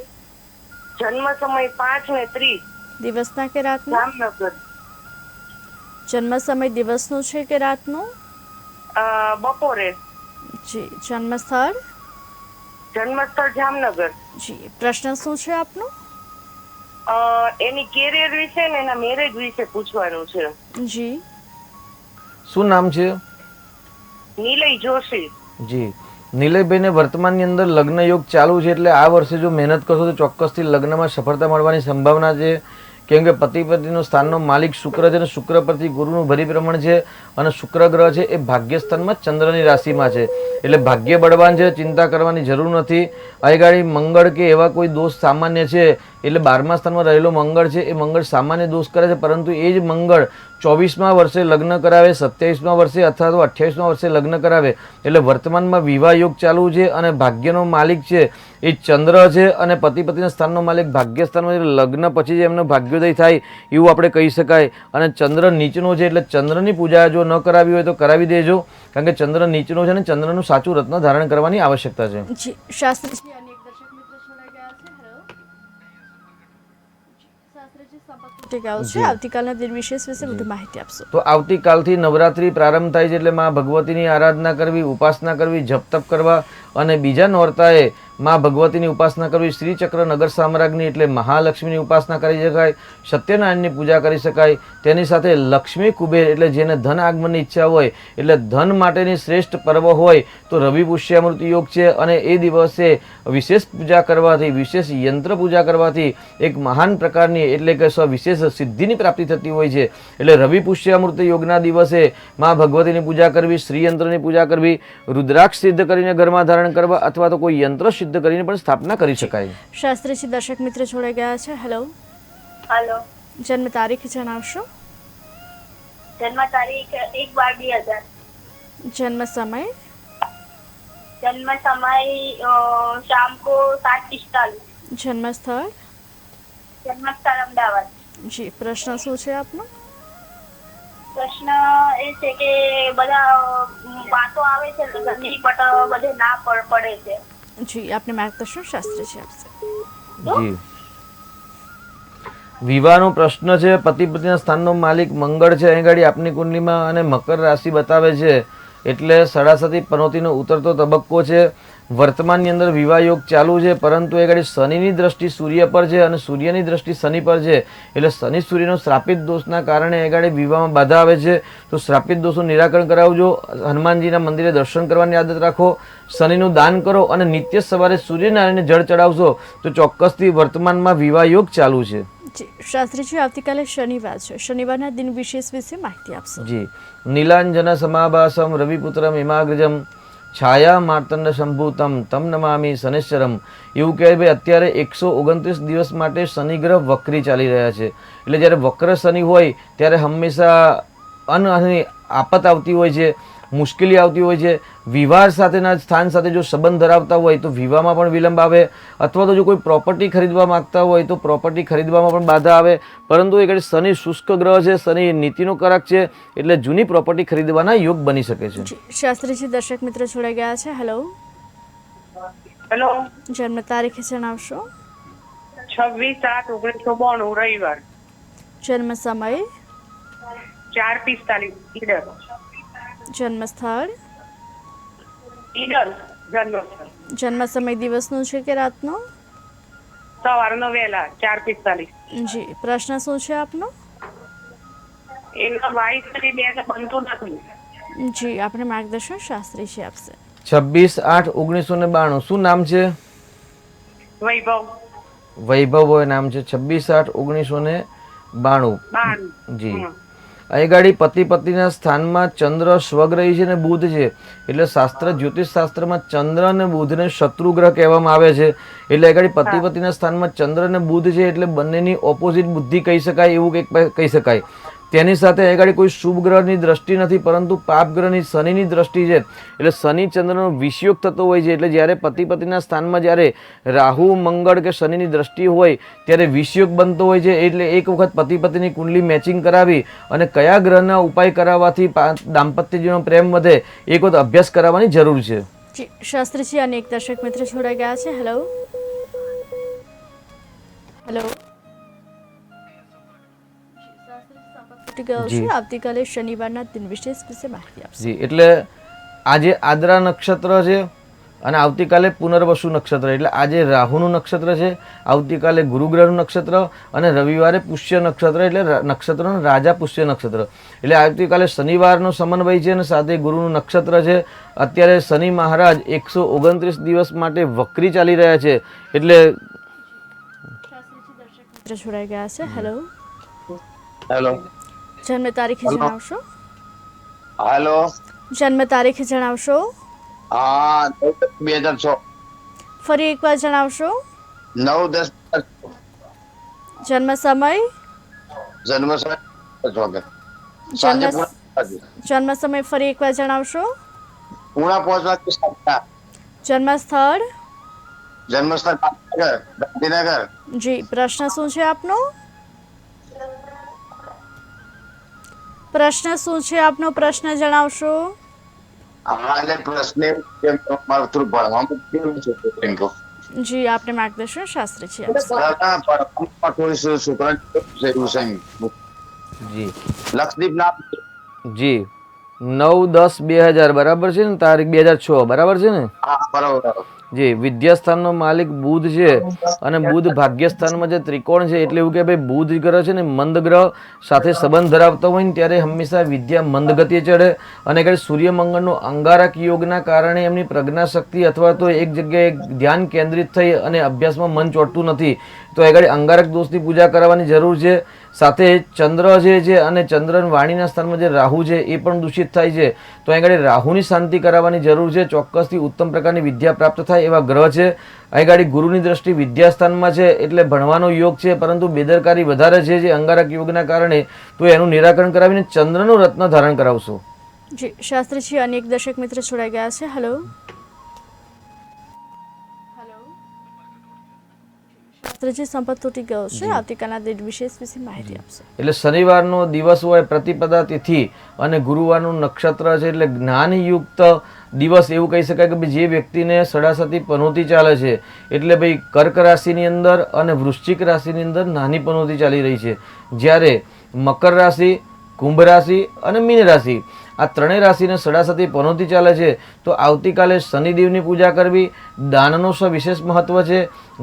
જન્મ સમય 5:30, દિવસના કે રાતના? જામનગર. જન્મ સમય દિવસનો છે કે રાતનો? બપોરે. જી. જન્મ સ્થળ? જન્મ સ્થળ જામનગર. જી. પ્રશ્ન શું છે આપનો? એની કેરિયર વિશે ને એના મેરેજ વિશે પૂછવાનું છે. જી. શું નામ છે? નિલય જોશી. જી. નિલયભાઈને વર્તમાનની અંદર લગ્ન યોગ ચાલુ છે એટલે આ વર્ષે જો મહેનત કરશો તો ચોક્કસથી લગ્નમાં સફળતા મળવાની સંભાવના છે. કેમ કે પતિ પત્નીનો સ્થાનનો માલિક શુક્ર છે અને શુક્ર પરથી ગુરુનું પરિભ્રમણ છે અને શુક્ર ગ્રહ છે એ ભાગ્યસ્થાનમાં ચંદ્રની રાશિમાં છે એટલે ભાગ્ય બળવાન છે, ચિંતા કરવાની જરૂર નથી. આગળ મંગળ કે એવા કોઈ દોષ સામાન્ય છે એટલે 12મા સ્થાનમાં રહેલો મંગળ છે એ મંગળ સામાન્ય દોષ કરે છે, પરંતુ એ જ મંગળ 24મા વર્ષે લગ્ન કરાવે, 27મા વર્ષે અથવા તો 28મા વર્ષે લગ્ન કરાવે એટલે વર્તમાનમાં વિવાહ યોગ ચાલુ છે અને ભાગ્યનો માલિક છે એ ચંદ્ર છે અને પતિ પત્નીના સ્થાનનો માલિક ભાગ્યસ્થાનમાં લગ્ન પછી જ એમનો ભાગ્યોદય થાય એવું આપણે કહી શકાય. અને ચંદ્ર નીચનો છે એટલે ચંદ્રની પૂજા જો ન કરાવી હોય તો કરાવી દેજો, કારણ કે ચંદ્ર નીચનો છે અને ચંદ્રનું સાચું રત્ન ધારણ કરવાની આવશ્યકતા છે. જી શાસ્ત્રીજી, અન્ય એક દર્શક મિત્ર જોડાઈ ગયા છે. હેલો, શાસ્ત્રીજી સંપર્ક તૂટી ગયો છે. આવતીકાલના દિન વિશેષ વિશે વધુ માહિતી આપશો? તો આવતીકાલથી નવરાત્રી પ્રારંભ થાય છે એટલે માં ભગવતીની આરાધના કરવી, ઉપાસના કરવી, જપ તપ કરવા અને બીજા નોરતાએ માં ભગવતીની ઉપાસના કરવી, શ્રીચક્ર નગર સામ્રાજ્ઞી એટલે મહાલક્ષ્મીની ઉપાસના કરી શકાય, સત્યનારાયણની પૂજા કરી શકાય. તેની સાથે લક્ષ્મી કુબેર એટલે જેને ધન આગમનની ઈચ્છા હોય એટલે ધન માટેની શ્રેષ્ઠ પર્વ હોય તો રવિ પુષ્યામૃતિ યોગ છે અને એ દિવસે વિશેષ પૂજા કરવાથી, વિશેષ યંત્ર પૂજા કરવાથી એક મહાન પ્રકારની એટલે કે વિશેષ સિદ્ધિની પ્રાપ્તિ થતી હોય છે. એટલે રવિ પુષ્યામૃત યોગના દિવસે માં ભગવતીની પૂજા કરવી, શ્રીયંત્રની પૂજા કરવી, રુદ્રાક્ષ સિદ્ધ કરીને ઘરમાં ધારણ કરવા અથવા તો કોઈ યંત્ર સિદ્ધ કરીને પણ સ્થાપના કરી શકાય. શાસ્ત્રીજી, દર્શક મિત્ર જોડાઈ ગયા છે. હેલો, હેલો, જન્મ તારીખ જણાવશો? જન્મ તારીખ 1/12/2000, જન્મ સમય? જન્મ સમય શામ को 7:45, જન્મ સ્થળ? જન્મ સ્થળ અમદાવાદ. જી. પ્રશ્ન શું છે આપનો? પ્રશ્ન એ છે કે બધા વાતો આવે છે ઘરની પણ બધે ના પડે છે. જી. આપને માર્ગદર્શન શાસ્ત્રીજી આપશે. જી. વિવાહનો પ્રશ્ન છે. પતિ પત્નીના સ્થાનનો માલિક મંગળ છે અહીં ગાડી આપની કુંડલીમાં અને મકર રાશિ બતાવે છે એટલે સડાસતી પનોતીનો ઉતરતો તબક્કો છે. વર્તમાનની અંદર વિવાહ યોગ ચાલુ છે, પરંતુ એ ઘડી શનિની દ્રષ્ટિ સૂર્ય પર છે અને સૂર્યની દ્રષ્ટિ શનિ પર છે. એટલે શનિ સૂર્યનો શ્રાપિત દોષના કારણે એ ઘડી વિવાહમાં બાધા આવે છે. તો શ્રાપિત દોષનું નિરાકરણ કરાવજો. હનુમાનજીના મંદિરે દર્શન કરવાની આદત રાખો. શનિનું દાન કરો અને નિત્ય સવારે સૂર્યનારાયણને જળ ચડાવશો તો ચોક્કસથી વર્તમાનમાં વિવાહ યોગ ચાલુ છે. જી શાસ્ત્રીજી, આવતીકાલે શનિવાર છે, શનિવારના દિન વિશેષ વિશે માહિતી આપશો. જી. નીલાંજન સમાભાસમ રવિપુત્રમ હિમાગ્રજમ છાયા માર્તંડ સંભૂતમ તમ નમામી શનિશ્ચરમ. એવું કહેવાય ભાઈ, અત્યારે 129 દિવસ માટે શનિ ગ્રહ વક્રી ચાલી રહ્યા છે. એટલે જ્યારે વક્ર શનિ હોય ત્યારે હંમેશા અનહની આફત આવતી હોય છે, મુશ્કેલી આવતી હોય છે. વિવાહ સાથેના સ્થાન સાથે જો સંબંધ ધરાવતા હોય તો વિવાહમાં પણ વિલંબ આવે, અથવા તો જો કોઈ પ્રોપર્ટી ખરીદવા માંગતા હોય તો પ્રોપર્ટી ખરીદવામાં પણ બાધા આવે. પરંતુ એ ઘડી શનિ શુષ્ક ગ્રહ છે, શનિ નીતિનો કારક છે, એટલે જૂની પ્રોપર્ટી ખરીદવાના યોગ બની શકે છે. જી શાસ્ત્રીજી, દર્શક મિત્રો જોડાઈ ગયા છે. હેલો, હેલો, જન્મ તારીખ જણાવશો. 26/8/1992 રવિવાર, જન્મ સમય, 4:45 ઈડર. જન્મ સ્થળ, ઈડર જન્મસ્થળ. જન્મ સમય દિવસનો છે કે રાતનો? સવારના વહેલા 4:45. જી, પ્રશ્ન શું છે આપનો? એના વાઈફ અને બે બનતું નથી. જી, આપણે માર્ગદર્શન શાસ્ત્રીજી આપશે. 26/8/1992. શું નામ છે? વૈભવ વૈભવ હોય નામ છે. 26/8/1992. બાણ. જી. અહીં ગાડી પતિ પત્નીના સ્થાનમાં ચંદ્ર સ્વગ્રહી છે અને બુધ છે. એટલે શાસ્ત્ર જ્યોતિષ શાસ્ત્રમાં ચંદ્ર અને બુધને શત્રુ ગ્રહ કહેવામાં આવે છે. એટલે અહીં ગાડી પતિ પત્નીના સ્થાનમાં ચંદ્ર અને બુધ છે, એટલે બંનેની ઓપોઝિટ બુદ્ધિ કહી શકાય, એવું કંઈક કહી શકાય. તેની સાથે અહીં ગાડી કોઈ શુભ ગ્રહની દ્રષ્ટિ નથી, પરંતુ પાપ ગ્રહની શનિની દ્રષ્ટિ છે. એટલે શનિ ચંદ્રનો વિષયોગ થતો હોય છે. એટલે જ્યારે પતિ પત્નીના સ્થાનમાં જ્યારે રાહુ મંગળ કે શનિની દ્રષ્ટિ હોય ત્યારે વિષયોગ બનતો હોય છે. એટલે એક વખત પતિ પત્નીની કુંડલી મેચિંગ કરાવી અને કયા ગ્રહના ઉપાય કરાવવાથી દાંપત્ય જીવનનો પ્રેમ વધે એક વખત અભ્યાસ કરાવવાની જરૂર છે. જી શાસ્ત્રીજી, અને એક દર્શક મિત્ર જોડાઈ ગયા છે. Hello, hello. આવતીકાલે શનિવારના દિન વિશેષ વિશે માહિતી આપશે. જી. એટલે આજે આદ્રા નક્ષત્ર છે અને આવતીકાલે પુનર્વસુ નક્ષત્ર. એટલે આજે રાહુનું નક્ષત્ર છે, આવતીકાલે ગુરુગ્રહનું નક્ષત્ર અને રવિવારે પુષ્ય નક્ષત્ર. એટલે નક્ષત્રનો રાજા પુષ્ય નક્ષત્ર. એટલે આવતીકાલે શનિવારનો સમન્વય છે અને સાથે ગુરુનું નક્ષત્ર છે. અત્યારે શનિ મહારાજ 129 દિવસ માટે વક્રી ચાલી રહ્યા છે. એટલે મિત્ર જોડાઈ ગયા છે. હેલો, હેલો, જન્મ તારીખ જણાવશો. હેલો. જન્મ તારીખ જણાવશો. હા, 2006. ફરી એકવાર જણાવશો. 9/10. જન્મ સમય, જન્મ જન્મ સમય ફરી એકવાર જણાવશો. 4:30 જન્મ સ્થળ, જન્મસ્થળ ગાંધીનગર. જી. પ્રશ્ન શું છે આપનો? પ્રશ્ન શું છે આપનો? પ્રશ્ન જણાવશો. હા, એટલે પ્રશ્ન એવું કે મારું થોડું ભણવામાં કેવું છે છોકરીને? જી, આપણે માર્ગદર્શન શાસ્ત્રીજી આપશે. ભણવામાં થોડી છોકરાને એવું છે. જી. લક્ષદીપ નામ. જી. 9/10/2000 બરાબર છે ને? તારીખ 2006 બરાબર છે ને? હા, બરાબર. જે વિદ્યાસ્થાનનો માલિક બુધ છે અને બુધ ભાગ્યસ્થાનમાં જે ત્રિકોણ છે. એટલે એવું કે ભાઈ બુધ ગ્રહ છે ને મંદ ગ્રહ સાથે સંબંધ ધરાવતો હોય ને ત્યારે હંમેશા વિદ્યા મંદ ગતિએ ચડે. અને આગળ સૂર્ય મંગળનો અંગારક યોગના કારણે એમની પ્રજ્ઞા શક્તિ અથવા તો એક જગ્યાએ ધ્યાન કેન્દ્રિત થઈ અને અભ્યાસમાં મન ચોંટતું નથી. તો આગળ અંગારક દોષની પૂજા કરવાની જરૂર છે. સાથે ચંદ્ર છે અને ચંદ્ર વાણીના સ્થાનમાં જે રાહુ છે એ પણ દૂષિત થાય છે. તો અહીં આગળ રાહુની શાંતિ કરાવવાની જરૂર છે. ચોક્કસથી ઉત્તમ પ્રકારની વિદ્યા પ્રાપ્ત થાય એવા ગ્રહ છે. અહીં આગળ ગુરુની દ્રષ્ટિ વિદ્યાસ્થાનમાં છે એટલે ભણવાનો યોગ છે, પરંતુ બેદરકારી વધારે છે જે અંગારક યોગના કારણે. તો એનું નિરાકરણ કરાવીને ચંદ્રનું રત્ન ધારણ કરાવશો. જી શાસ્ત્રીજી, અનેક દર્શક મિત્ર જોડાઈ ગયા છે. હેલો, શાસ્ત્રીજી સંપર્ક તૂટી ગયો છે. આવતીકાલના દિન વિશેષ વિશે માહિતી આપશે. એટલે શનિવારનો દિવસ હોય, પ્રતિપદા તિથિ અને ગુરુવારનું નક્ષત્ર છે. એટલે જ્ઞાનયુક્ત દિવસ એવું કહી શકાય કે ભાઈ જે વ્યક્તિને સડાસતી પનોતી ચાલે છે. એટલે ભાઈ કર્ક રાશિની અંદર અને વૃશ્ચિક રાશિની અંદર નાની પનોતી ચાલી રહી છે. જ્યારે મકર રાશિ, કુંભ રાશિ અને મીન રાશિ આ ત્રણેય રાશિને સડાસાતી પનોતી ચાલે છે તો આવતીકાલે શનિદેવની પૂજા કરવી, દાનનો વિશેષ મહત્વ છે,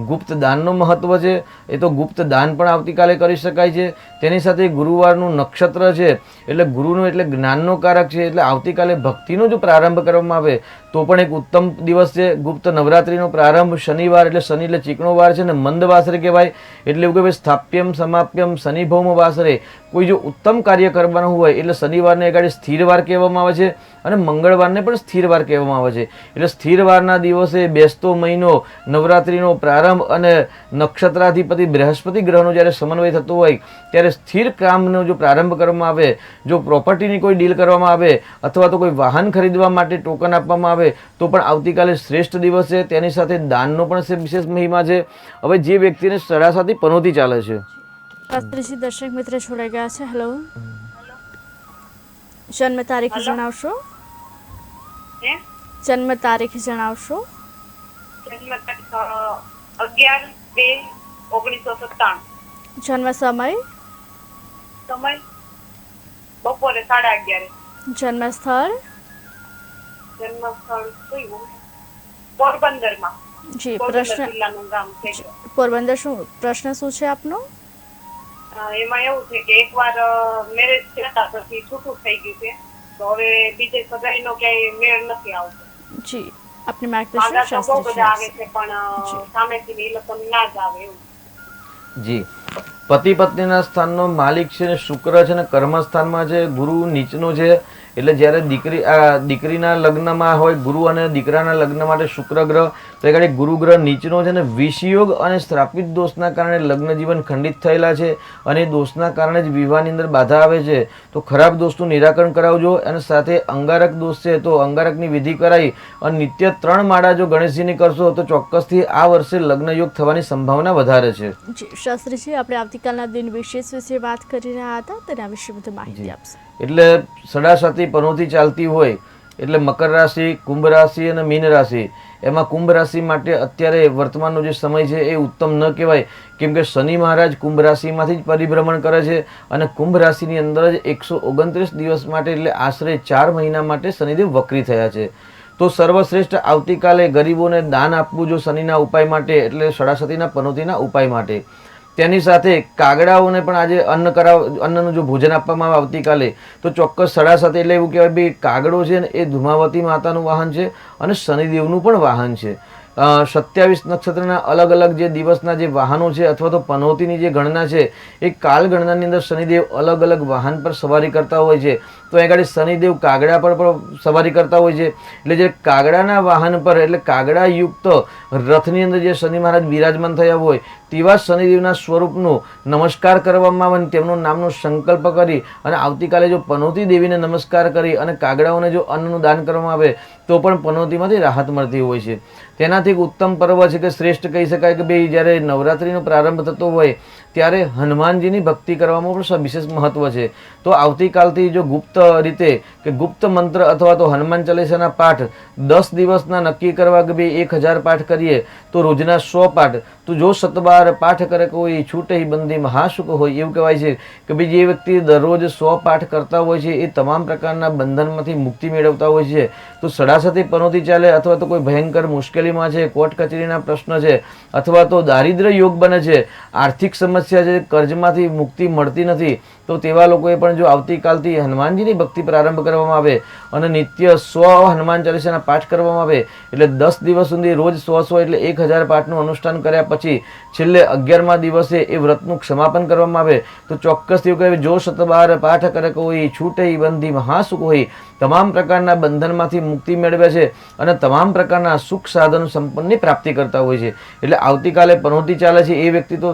ગુપ્ત દાનનું મહત્વ છે. એ તો ગુપ્ત દાન પણ આવતીકાલે કરી શકાય છે. તેની સાથે ગુરુવારનું નક્ષત્ર છે એટલે ગુરુનું એટલે જ્ઞાનનો કારક છે. એટલે આવતીકાલે ભક્તિનો જો પ્રારંભ કરવામાં આવે તો પણ એક ઉત્તમ દિવસ છે. ગુપ્ત નવરાત્રિનો પ્રારંભ શનિવાર એટલે શનિ એટલે ચીકણો વાર છે ને મંદ વાસરે કહેવાય. એટલે એવું કહેવાય સ્થાપ્યમ સમાપ્યમ શનિભૌમ વાસરે. કોઈ જો ઉત્તમ કાર્ય કરવાનું હોય એટલે શનિવારને એગાડી સ્થિર વાર કહેવામાં આવે છે અને મંગળવારને પણ સ્થિર વાર કહેવામાં આવે છે. એટલે સ્થિર વારના દિવસે બેસતો મહિનો, નવરાત્રિનો પ્રારંભ અને નક્ષત્રાધિપતિ બૃહસ્પતિ ગ્રહનો જ્યારે સમન્વય થતો હોય ત્યારે સ્થિર કામનો જો પ્રારંભ કરવામાં આવે, જો પ્રોપર્ટીની કોઈ ડીલ કરવામાં આવે અથવા તો કોઈ વાહન ખરીદવા માટે ટોકન આપવામાં આવે તો પણ આવતીકાલે શ્રેષ્ઠ દિવસ છે. તેની સાથે દાનનો પણ વિશેષ મહિમા છે. હવે જે વ્યક્તિને સડાસાથી પનોતી ચાલે છે. શાસ્ત્રીજી દર્શક મિત્ર જોડાઈ ગયા છે. હેલો, જન્મ તારીખ જણાવશો? જન્મ તારીખ જણાવશો? જન્મ તારીખ 11/2/1997. જન્મ સમય? સમય બપોરે 11:30. જન્મ સ્થળ? જન્મ સ્થળ કયું? પોરબંદરમાં. જી, પોરબંદર પ્રશ્ન જિલ્લાનું ગામ છે. પોરબંદર. શું પ્રશ્ન શું છે આપનો? એમાં એવું છે કે એકવાર મેરેજ થયા હતા પછી છૂટું થઈ ગયું છે તો હવે બીજે સગાઈનો ક્યાંય મેળ નથી આવતો. જી, આપની માર્ગદર્શન આગળ તો બહુ બધા આવે શાસ્ત્રીજી. છે પણ સામેથી એ લોકો ના જ આવે એવું. જી, પતિ પત્નીના સ્થાનનો માલિક છે ને શુક્ર છે ને કર્મસ્થાનમાં છે. ગુરુ નીચનો છે એટલે જ્યારે દીકરીના લગ્નમાં હોય ગુરુ અને દીકરાના લગ્ન માટે શુક્ર ગ્રહ તો એ ગુરુ ગ્રહ નીચનો છે ને વિષયોગ અને શ્રાપિત દોષના કારણે લગ્ન જીવન ખંડિત થયેલા છે અને એ દોષના કારણે જ વિવાહની અંદર બાધા આવે છે. તો ખરાબ દોષનું નિરાકરણ કરાવજો અને સાથે અંગારક દોષ છે તો અંગારકની વિધિ કરાવી અને નિત્ય 3 માળા જો ગણેશજીની કરશો તો ચોક્કસથી આ વર્ષે લગ્ન યોગ થવાની સંભાવના વધારે છે. જી, શાસ્ત્રીજી આપણે આવતીકાલના દિન વિશેષ વિશે વાત કરી રહ્યા હતા, તેના વિશે વધુ માહિતી આપશે. એટલે સડાસાતી પનોતી ચાલતી હોય એટલે મકર રાશિ, કુંભ રાશિ અને મીન રાશિ. એમાં કુંભ રાશિ માટે અત્યારે વર્તમાનનો જે સમય છે એ ઉત્તમ ન કહેવાય કેમ કે શનિ મહારાજ કુંભ રાશિમાંથી જ પરિભ્રમણ કરે છે અને કુંભ રાશિની અંદર જ 129 દિવસ માટે એટલે આશરે 4 મહિના માટે શનિદેવ વક્રી થયા છે. તો સર્વશ્રેષ્ઠ આવતીકાલે ગરીબોને દાન આપવું જો શનિના ઉપાય માટે એટલે સડાસતીના પનોતીના ઉપાય માટે. તેની સાથે કાગડાઓને પણ આજે અન્નનું જો ભોજન આપવામાં આવે આવતીકાલે તો ચોક્કસ સડાસતી એટલે એવું કહેવાય ભાઈ કાગડો છે ને એ ધુમાવતી માતાનું વાહન છે અને શનિદેવનું પણ વાહન છે. 27 નક્ષત્રના અલગ અલગ જે દિવસના જે વાહનો છે અથવા તો પનોતીની જે ગણના છે એ કાલ ગણનાની અંદર શનિદેવ અલગ અલગ વાહન પર સવારી કરતા હોય છે. તો અહીં આગળ શનિદેવ કાગડા પર પણ સવારી કરતા હોય છે. એટલે જે કાગડાના વાહન પર એટલે કાગડા યુક્ત રથની અંદર જે શનિ મહારાજ બિરાજમાન થયા હોય તેવા શનિદેવના સ્વરૂપનું નમસ્કાર કરવામાં આવે અને તેમનું નામનો સંકલ્પ કરી અને આવતીકાલે જો પનોતી દેવીને નમસ્કાર કરી અને કાગડાઓને જો અન્નનું દાન કરવામાં આવે તો પણ પનોતીમાંથી રાહત મળતી હોય છે. તેનાથી એક ઉત્તમ પર્વ છે કે શ્રેષ્ઠ કહી શકાય કે ભાઈ જ્યારે નવરાત્રિનો પ્રારંભ થતો હોય ત્યારે હનુમાનજીની ભક્તિ કરવામાં પણ વિશેષ મહત્વ છે. તો આવતીકાલથી જો ગુપ્ત રીતે કે ગુપ્ત મંત્ર અથવા તો હનુમાન ચાલીસાના પાઠ 10 દિવસના નક્કી કરવા કે ભાઈ 1000 પાઠ કરીએ તો રોજના 100 પાઠ તો જો 17 પાઠ કરે કોઈ છૂટે બંધી મહાસુખ હોય એવું કહેવાય છે કે ભાઈ જે વ્યક્તિ દરરોજ 100 પાઠ કરતા હોય છે એ તમામ પ્રકારના બંધનમાંથી મુક્તિ મેળવતા હોય છે. તો સડાસતી પનોતી ચાલે અથવા તો કોઈ ભયંકર મુશ્કેલીમાં છે, કોર્ટ કચેરીના પ્રશ્ન છે અથવા તો દારિદ્ર્ય યોગ બને છે, આર્થિક સમસ્યા છે, કર્જમાંથી મુક્તિ મળતી નથી તો તેવા લોકોએ પણ જો આવતીકાલથી હનુમાનજીની ભક્તિ પ્રારંભ કરવામાં આવે અને નિત્ય 100 હનુમાન ચાલીસાના પાઠ કરવામાં આવે એટલે 10 દિવસ સુધી રોજ 100 એટલે 1000 પાઠનું અનુષ્ઠાન કર્યા પછી છેલ્લે 11મા દિવસે એ વ્રતનું સમાપન કરવામાં આવે તો ચોક્કસ એવું કહેવાય જો 17 પાઠ કરે કોઈ છૂટે બંધી મહાસુખ હોય તમામ પ્રકારના બંધનમાંથી મુક્તિ મેળવે છે અને તમામ પ્રકારના સુખ સાધન સંપન્નની પ્રાપ્તિ કરતા હોય છે. એટલે આવતીકાલે પનોતી ચાલે છે એ વ્યક્તિ તો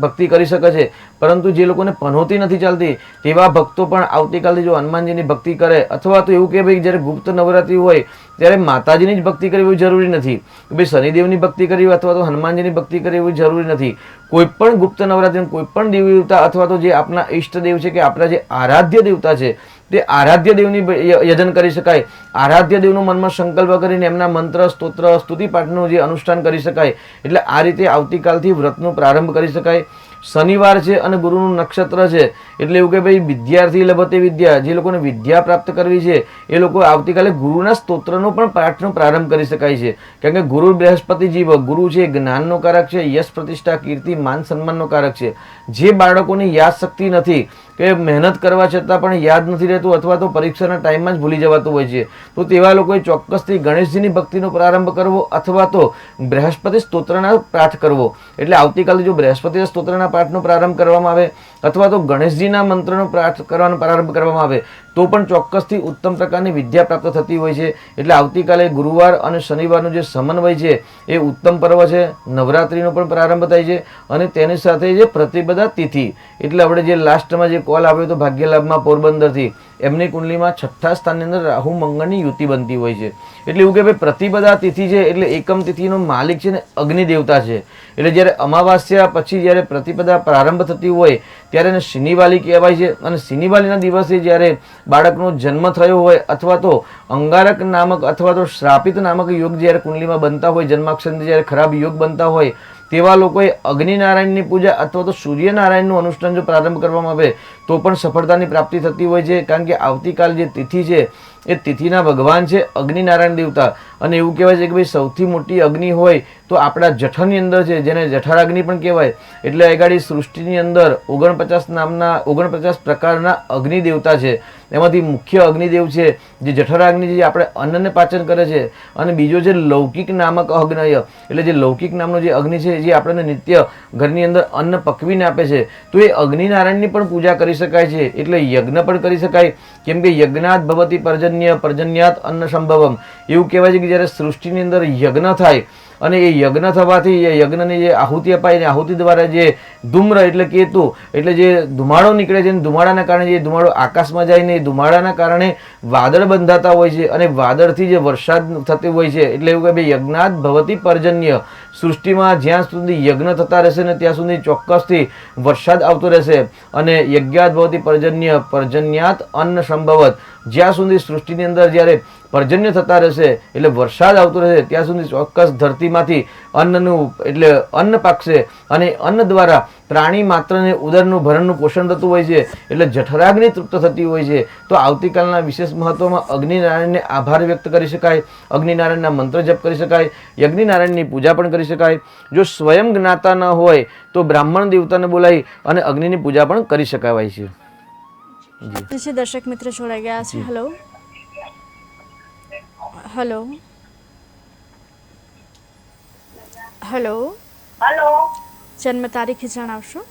ભક્તિ કરી શકે છે પરંતુ જે લોકોને પનોતી નથી ચાલતી તેવા ભક્તો પણ આવતીકાલે જો હનુમાનજીની ભક્તિ કરે અથવા તો એવું કે ભાઈ જ્યારે ગુપ્ત નવરાત્રિ હોય ત્યારે માતાજીની જ ભક્તિ કરવી જરૂરી નથી કે ભાઈ શનિદેવની ભક્તિ કરવી અથવા તો હનુમાનજીની ભક્તિ કરવી જરૂરી નથી. કોઈ પણ ગુપ્ત નવરાત્રિ કોઈ પણ દેવતા અથવા તો જે આપણા ઈષ્ટદેવ છે કે આપણા જે આરાધ્ય દેવતા છે તે આરાધ્ય દેવની યજન કરી શકાય. આરાધ્ય દેવનો મનમાં સંકલ્પ કરીને એમના મંત્ર સ્તોત્ર સ્તુતિ પાઠનું જે અનુષ્ઠાન કરી શકાય. એટલે આ રીતે આવતીકાલથી વ્રતનો પ્રારંભ કરી શકાય. શનિવાર છે અને ગુરુનું નક્ષત્ર છે, એટલે એવું કે ભાઈ વિદ્યાર્થી લભતે વિદ્યા, જે લોકોને વિદ્યા પ્રાપ્ત કરવી છે એ લોકો આવતીકાલે ગુરુના સ્તોત્રનો પણ પાઠનો પ્રારંભ કરી શકાય છે. કારણ કે ગુરુ બૃહસ્પતિ જીવ, ગુરુ છે જ્ઞાનનો કારક છે, યશ પ્રતિષ્ઠા કીર્તિ માન સન્માનનો કારક છે. જે બાળકોની યાદ શક્તિ નથી, કે મહેનત કરવા છતાં પણ યાદ નથી રહેતું અથવા તો પરીક્ષાના ટાઈમમાં જ ભૂલી જવાતું હોય છે, તો તેવા લોકોએ ચોક્કસથી ગણેશજીની ભક્તિનો પ્રારંભ કરવો અથવા તો બૃહસ્પતિ સ્તોત્રના પાઠ કરવો. એટલે આવતીકાલે જો બૃહસ્પતિ સ્તોત્રના પાઠનો પ્રારંભ કરવામાં આવે અથવા તો ગણેશજીના મંત્રનો પાઠ કરવાનો પ્રારંભ કરવામાં આવે તો પણ ચોક્કસથી ઉત્તમ પ્રકારની વિદ્યા પ્રાપ્ત થતી હોય છે. એટલે આવતીકાલે ગુરુવાર અને શનિવારનો જે સમન્વય છે એ ઉત્તમ પર્વ છે. નવરાત્રિનો પણ પ્રારંભ થાય છે અને તેની સાથે જે પ્રતિપદા તિથિ, એટલે આપણે જે લાસ્ટમાં જે કોલ આવ્યો હતો ભાગ્યલાભમાં પોરબંદરથી, એમની કુંડલીમાં 6થા સ્થાનની અંદર રાહુ મંગળની યુતિ બનતી હોય છે. એટલે એવું કે ભાઈ પ્રતિપદા તિથિ છે એટલે એકમ તિથિનો માલિક છે ને અગ્નિ દેવતા છે. એટલે જ્યારે અમાવાસ્યા પછી જ્યારે પ્રતિપદા પ્રારંભ થતી હોય ત્યારે એને શનિવાલી કહેવાય છે. અને શનિવાલીના દિવસે જ્યારે બાળકનો જન્મ થયો હોય અથવા તો અંગારક નામક અથવા તો શ્રાપિત નામક યોગ જ્યારે કુંડલીમાં બનતા હોય, જન્માક્ષરથી જ્યારે ખરાબ યોગ બનતા હોય, તેવા લોકોએ અગ્નિનારાયણની પૂજા અથવા તો સૂર્યનારાયણનું અનુષ્ઠાન જો પ્રારંભ કરવામાં આવે તો પણ સફળતાની પ્રાપ્તિ થતી હોય છે. કારણ કે આવતીકાલ જે તિથિ છે એ તિથિના ભગવાન છે અગ્નિનારાયણ દેવતા. અને એવું કહેવાય છે કે ભાઈ સૌથી મોટી અગ્નિ હોય તો આપણા જઠરની અંદર છે, જેને જઠરાગ્નિ પણ કહેવાય. એટલે આગળ સૃષ્ટિની અંદર 49 પ્રકારના અગ્નિ દેવતા છે. એમાંથી મુખ્ય અગ્નિદેવ છે જે જઠરાગ્નિ, જે આપણે અન્નને પાચન કરે છે. અને બીજો છે લૌકિક નામક અગ્નય, એટલે જે લૌકિક નામનો જે અગ્નિ છે જે આપણને નિત્ય ઘરની અંદર અન્ન પકવીને આપે છે. તો એ અગ્નિનારાયણની પણ પૂજા કરી શકાય છે. એટલે યજ્ઞ પણ કરી શકાય. કેમ કે યજ્ઞાત ભવતી પર્જન્ય પર્જન્યાત અન્ન સંભવમ, એવું કહેવાય છે કે જ્યારે સૃષ્ટિની અંદર યજ્ઞ થાય અને એ યજ્ઞ થવાથી એ યજ્ઞની જે આહુતિ અપાય ને આહુતિ દ્વારા જે ધૂમ્ર એટલે કેતુ એટલે જે ધુમાડો નીકળે છે, ધુમાડાના કારણે જે ધુમાડો આકાશમાં જાય ને એ ધુમાડાના કારણે વાદળ બંધાતા હોય છે અને વાદળથી જે વરસાદ થતો હોય છે. એટલે એવું કે ભાઈ યજ્ઞાત ભવતી પર્જન્ય, સૃષ્ટિમાં જ્યાં સુધી યજ્ઞ થતા રહેશે ને ત્યાં સુધી ચોક્કસથી વરસાદ આવતો રહેશે. અને યજ્ઞાત ભવતી પર્જન્ય પર્જન્યાત અન્ન સંભવત, જ્યાં સુધી સૃષ્ટિની અંદર જ્યારે પર્જન્ય થતા રહેશે એટલે વરસાદ આવતો રહેશે ત્યાં સુધી ચોક્કસ ધરતીમાંથી અન્નનું એટલે અન્ન પાકશે. અને અન્ન દ્વારા પ્રાણી માત્રને ઉદરનું ભરણનું પોષણ થતું હોય છે. એટલે જઠરાગ્નિ તૃપ્ત થતી હોય છે. તો આવતીકાલના વિશેષ મહત્વમાં અગ્નિનારાયણને આભાર વ્યક્ત કરી શકાય, અગ્નિનારાયણના મંત્ર જપ કરી શકાય, યજ્ઞનારાયણની પૂજા પણ કરી શકાય. જો સ્વયં જ્ઞાતા ન હોય તો બ્રાહ્મણ દેવતાને બોલાવી અને અગ્નિની પૂજા પણ કરી શકાય છે. જી દર્શક મિત્ર જોડાઈ ગયા છે. હેલો હેલો હેલો હેલો, જન્મ તારીખ જણાવશો?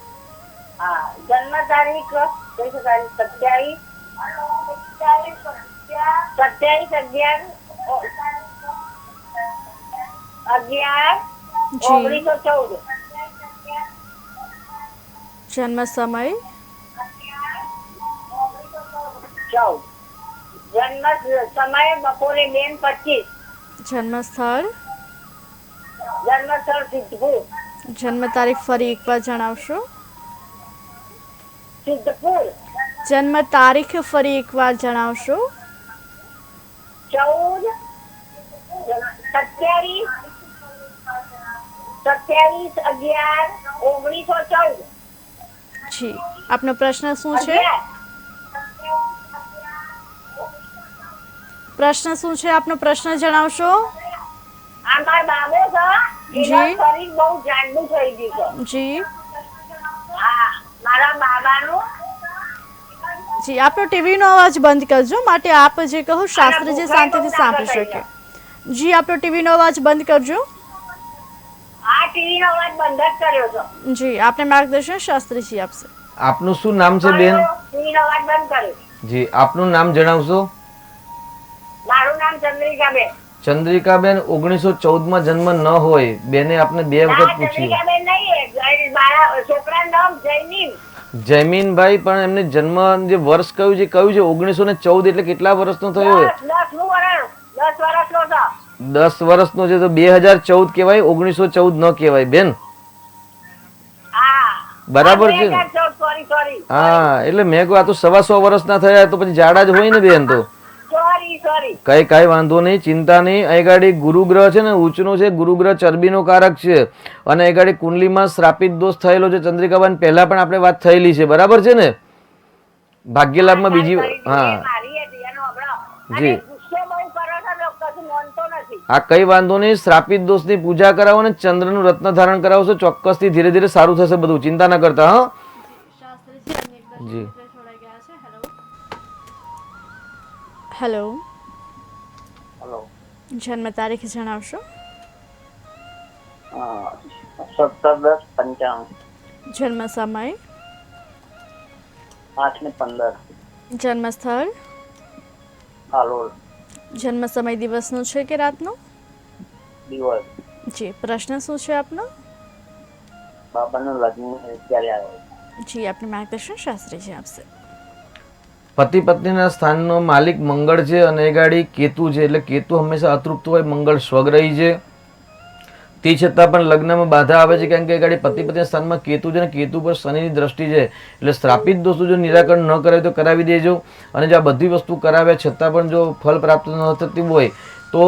હા, જન્મ તારીખ 27/11/1914, જન્મ સમય? 14. જન્મ સમય બપોરે 2:25. જન્મ સ્થળ? જન્મ સ્થળ સિદ્ધપુર. જન્મ તારીખ ફરી એકવાર જણાવશો? સિદ્ધપુર. જન્મ તારીખ ફરી એકવાર જણાવશો? 27/11/1914. જી, આપનો પ્રશ્ન શું છે? પ્રશ્ન શું છે આપનો? પ્રશ્ન જણાવશો? આ મારો બાબો છે, એનું શરીર બહુ જાડું થઈ ગયું છે. જી હા, મારા બાબાનું. જી, આપનો ટીવીનો અવાજ બંધ કરજો, માટે આપ જે કહો શાસ્ત્રીજી શાંતિથી સાંભળી શકે. જી, આપનો ટીવીનો અવાજ બંધ કરજો. આ ટીવીનો અવાજ બંધ જ કર્યો છે. જી, આપને માર્ગદર્શન શાસ્ત્રીજી આપશે. આપનું શું નામ છે બેન? ટીવીનો અવાજ બંધ કર્યો. જી, આપનું નામ જણાવશો? મારું નામ ચંદ્રિકાબેન. ચંદ્રિકાબેન, 1914માં જન્મ ન હોય, બેને આપને 2 વખત પૂછ્યું. ચંદ્રિકાબેન નહીં, મારા છોકરાનું નામ જયમીન. જયમીનભાઈ, પણ એમને જન્મ જે વર્ષ કયું છે 1914 એટલે કેટલા વર્ષનો થયો? 10 વર્ષનો છે. 10 વર્ષનો છે તો 2014 કહેવાય, 1914 ન કહેવાય બેન. હા, બરાબર છે ને? સોરી. હા, એટલે મેં કહ્યું આ તો 125 વર્ષના થયા તો પછી જાડા જ હોય ને બેન. તો સોરી. સોરી. કઈ વાંધો નહીં, ચિંતા નહીં. અહીં ગાડી ગુરુગ્રહ છે ને ઉચ્ચનો છે, ગુરુગ્રહ ચરબીનો કારક છે અને અહીં ગાડી કુંડલીમાં શ્રાપિત દોષ થયેલો છે. ચંદ્રિકાબેન પહેલા પણ આપણે વાત થયેલી છે, બરાબર છે ને? ભાગ્ય લાભમાં બીજી હા મારી હતી એનો હમણાં. જી. અને ગુસ્સો બહુ કરો છો ને, કશું માનતો નથી. આ કઈ વાંધો નહીં, શ્રાપિત દોષની પૂજા કરાવો ને ચંદ્રનું રત્ન ધારણ કરાવશો, ચોક્કસથી ધીરે ધીરે સારું થશે બધું, ચિંતા ના કરતા. હા જી. Hello, hello. જન્મ તારીખ જણાવશો? 17/10/95. જન્મ સમય, 8:15. જન્મ સ્થળ, હાલોલ. જન્મ સમય દિવસનો છે કે રાતનો? દિવસ. જી. પ્રશ્ન શું છે આપનો? બાબાનું લગ્ન ક્યારે આવ્યો? જી, આપને માર્ગદર્શન શાસ્ત્રીજી આપશે. પતિ પત્નીના સ્થાનનો માલિક મંગળ છે અને એ ગાડી કેતુ છે, એટલે કેતુ હંમેશા અતૃપ્ત હોય, મંગળ સ્વગ્રહી છે. તે છતાં પણ લગ્નમાં બાધા આવે છે, કારણ કે એ ગાડી પતિ પત્નીના સ્થાનમાં કેતુ છે ને કેતુ પર શનિની દ્રષ્ટિ છે, એટલે શ્રાપિત દોષો જો નિરાકરણ ન કરાય તો કરાવી દેજો. અને જો આ બધી વસ્તુ કરાવ્યા છતાં પણ જો ફળ પ્રાપ્ત ન થતી હોય તો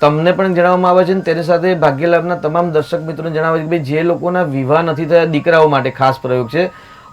તમને પણ જણાવવામાં આવે છે ને તેની સાથે ભાગ્ય લાભના તમામ દર્શક મિત્રોને જણાવે છે કે ભાઈ જે લોકોના વિવાહ નથી થયા, દીકરાઓ માટે ખાસ પ્રયોગ છે,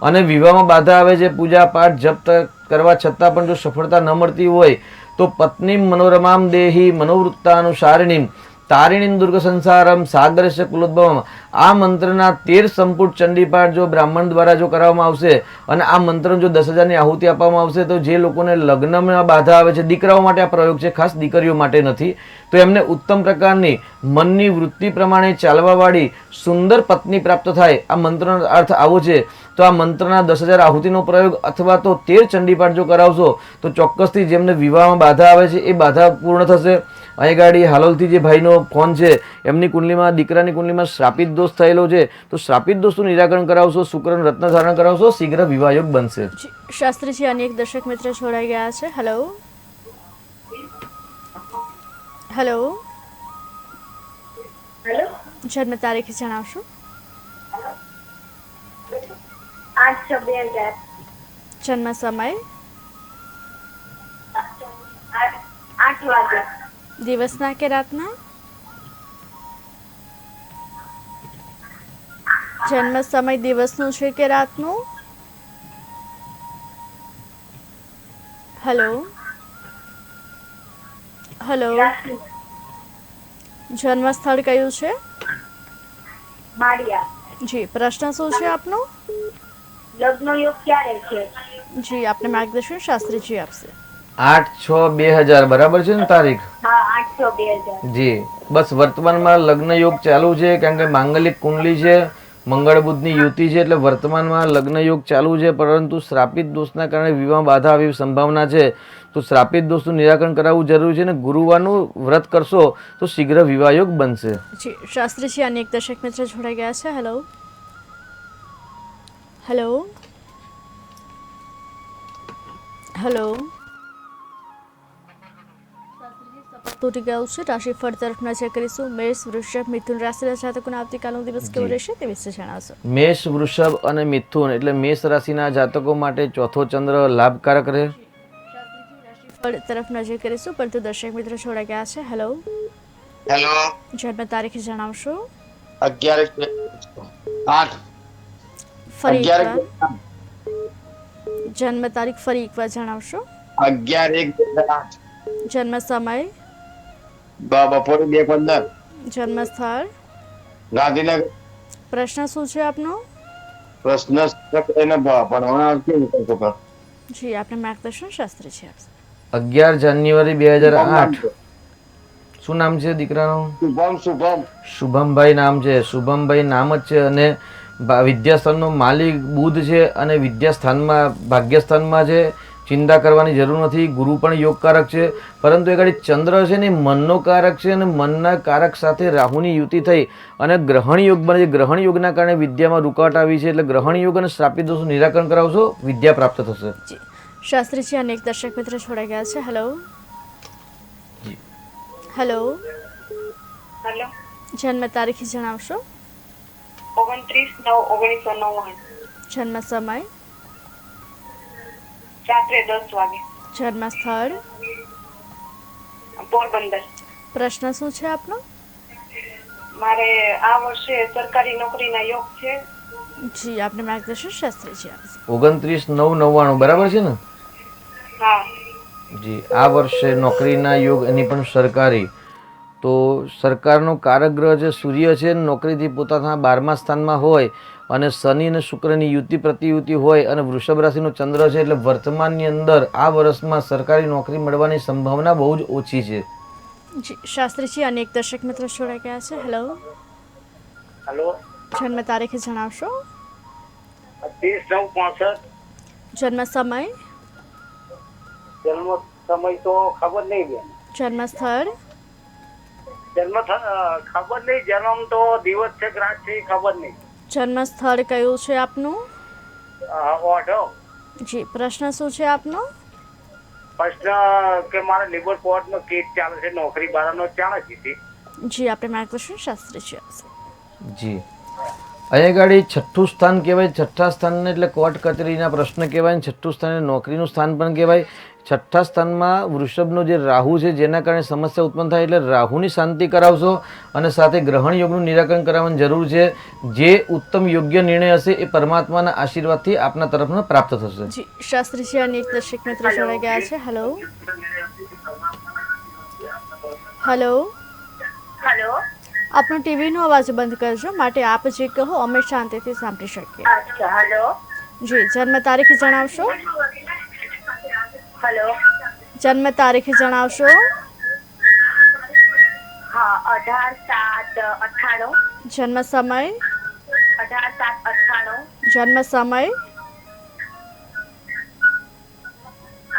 અને વિવાહમાં બાધા આવે છે, પૂજા પાઠ જપ કરવા છતાં પણ જો સફળતા ન મળતી હોય તો પત્ની મનોરમામ દેહી મનોવૃત્તાનુસારિણીમ તારિણીમ દુર્ગ સંસારમ સાગરસ્ય કુલોદ્ભવમ, આ મંત્રના 13 સંપુટ ચંડીપાઠ જો બ્રાહ્મણ દ્વારા જો કરવામાં આવશે અને આ મંત્ર જો 10,000ની આહુતિ આપવામાં આવશે તો જે લોકોને લગ્નમાં બાધા આવે છે, દીકરાઓ માટે આ પ્રયોગ છે, ખાસ દીકરીઓ માટે નથી, તો એમને ઉત્તમ પ્રકારની મનની વૃત્તિ પ્રમાણે ચાલવાવાળી સુંદર પત્ની પ્રાપ્ત થાય. આ મંત્રનો અર્થ આવો છે. તો આ મંત્રના 10,000 આહુતિનો પ્રયોગ અથવા તો 13 ચંડીપાઠ જો કરાવશો તો ચોક્કસથી જેમને વિવાહમાં બાધા આવે છે એ બાધા પૂર્ણ થશે. અહીં ગાડી હાલોલથી જે ભાઈનો ફોન છે, એમની કુંડલીમાં દીકરાની કુંડલીમાં શ્રાપિત દોષ થયેલો છે, તો શ્રાપિત દોષનું નિરાકરણ કરાવશો, શુક્રનું રત્ન ધારણ કરાવશો, શીઘ્ર વિવાહ યોગ બનશે. શાસ્ત્રીજી, અનેક દર્શક મિત્ર જોડાઈ ગયા છે. હેલો, હેલો, જન્મ તારીખ જણાવશો? 8/6/2000. જન્મ સમય, 8 વાગે. દિવસના કે રાતના? જન્મ સમય દિવસનું છે કે રાતનું? હેલો, હેલો, જન્મ સ્થળ કયું છે? માળિયા. જી. પ્રશ્ન શું છે આપનો? લગ્ન યોગ ક્યારે છે? જી, આપને માર્ગદર્શન શાસ્ત્રીજી આપશે. 8/6/2000 બરાબર છે ને તારીખ? હા, 8/6/2000. જી. બસ વર્તમાનમાં લગ્ન યોગ ચાલુ છે, કારણ કે માંગલિક કુંડલી છે, મંગળ બુધની યુતિ છે, એટલે વર્તમાનમાં લગ્ન યોગ ચાલુ છે, પરંતુ શ્રાપિત દોષના કારણે વિવાહ બાધા આવી સંભાવના છે. તો શ્રાપિત દોષનું નિરાકરણ કરાવવું જરૂરી છે, ને ગુરુવારનું વ્રત કરશો તો શીઘ્ર વિવાહ યોગ બનશે. જી. શાસ્ત્રીજી, અનેક દર્શક મિત્ર જોડાઈ ગયા છે. Hello, hello, hello. તૂટી ગયું છે. રાશિફળ તરફ નજર કરીશું. મેષ, વૃષભ, મિથુન રાશિના જાતકોના આવતીકાલનો દિવસ કેવો રહેશે તે વિશે જણાવશો. મેષ, વૃષભ અને મિથુન એટલે મેષ રાશિના જાતકો માટે ચોથો ચંદ્ર લાભકારક રહે. રાશિફળ તરફ નજર કરીશું, પરંતુ દર્શક મિત્રો જોડાઈ ગયા છે. Hello, hello. જન્મ તારીખ જણાવશો? 11/8. ફરી 11 એકવાર જન્મ તારીખ ફરી એકવાર જણાવશો? 11/1/8. જન્મ સમય, બપોરે 2:15. જન્મ સ્થળ, ગાંધીનગર. પ્રશ્ન શું છે આપનો? પ્રશ્ન એને ભણવાના કેવું કરતો? જી, આપને માર્ગદર્શન શાસ્ત્રી છે આપશે. 11 જાન્યુઆરી 2008. શું નામ છે દીકરાનું? શુભમ. શુભમભાઈ નામ છે. શુભમભાઈ નામ જ છે, અને વિદ્યાસ્થાનનો માલિક બુધ છે અને વિદ્યાસ્થાનમાં ભાગ્યસ્થાનમાં છે. ચિંતા કરવાની જરૂર નથી. ગુરુ પણ યોગકારક છે, પરંતુ એ ઘડી ચંદ્ર છે ને મનનો કારક છે, અને મનના કારક સાથે રાહુની યુતિ થઈ અને ગ્રહણ યોગ બને છે. ગ્રહણ યોગના કારણે વિદ્યામાં રૂકાવટ આવી છે, એટલે ગ્રહણ યોગ અને શ્રાપિત દોષનું નિરાકરણ કરાવશો, વિદ્યા પ્રાપ્ત થશે. જી. શાસ્ત્રીજી, અનેક દર્શક મિત્ર જોડાઈ ગયા છે. Hello, hello, hello. જન્મ તારીખ જણાવશો? 29/9/1999. જન્મ સમય, રાત્રે 10 વાગે. જન્મ સ્થળ, પોરબંદર. પ્રશ્ન શું છે આપનો? મારે આ વર્ષે સરકારી નોકરીના યોગ છે. જી આપને માર્ગદર્શન શાસ્ત્રીજી આપશે. 29/9/99 બરાબર છે ને? હા. જી આ વર્ષે નોકરીના યોગ એની પણ સરકારી. તો સરકારનો કારક ગ્રહ જે સૂર્ય છે નોકરીથી પોતાના 12મા સ્થાનમાં હોય અને શનિ અને શુક્રની યુતિ પ્રતિયુતિ હોય અને વૃષભ રાશિનો ચંદ્ર છે એટલે વર્તમાનની અંદર આ વર્ષમાં સરકારી નોકરી મળવાની સંભાવના બહુ જ ઓછી છે. જી શાસ્ત્રીજી અનેક દર્શક મિત્રો જોડાઈ ગયા છે. હેલો, હેલો, જન્મ તારીખ જણાવશો? 30/9/65. જન્મ સમય, જન્મ સમય તો ખબર નહીં બેન. જન્મ સ્થળ, ખબર નહીં. જન્મ તો દિવસ છે કે રાત છે એ ખબર નહીં. જન્મ સ્થળ કયું છે આપનું? ઓઢો. જી પ્રશ્ન શું છે આપનો? પ્રશ્ન કે મારે લીબર કોર્ટનો કેસ ચાલે છે, નોકરી બારાનો ચાલે છે. જી આપણે માર્ગદર્શન શાસ્ત્રીજી આપશે. જી અહીંયા ગાડી છઠ્ઠું સ્થાન કહેવાય. છઠ્ઠા સ્થાનને એટલે કોર્ટ કચેરીના પ્રશ્ન કહેવાય અને છઠ્ઠું સ્થાન નોકરીનું સ્થાન પણ કહેવાય. છઠ્ઠા સ્થાનમાં વૃષભનો જે રાહુ છે જેના કારણે સમસ્યા ઉત્પન્ન થાય એટલે રાહુની શાંતિ કરાવશો અને સાથે ગ્રહણ યોગનું નિરાકરણ કરાવવાની જરૂર છે. જે ઉત્તમ યોગ્ય નિર્ણય હશે એ પરમાત્માના આશીર્વાદથી આપના તરફનો પ્રાપ્ત થશે. જી શાસ્ત્રીજી અનેક દર્શક મિત્રો જોડાઈ ગયા છે. Hello, hello, hello. આપનો ટીવીનો અવાજ બંધ કરજો માટે આપ જે કહો અમે શાંતિથી સાંભળી શકીએ. અચ્છા. હેલો. જી જન્મ તારીખ જણાવશો? હેલો. જન્મ તારીખ જણાવશો? હા, 18/7/98. જન્મ સમય, 18/7/98. જન્મ સમય,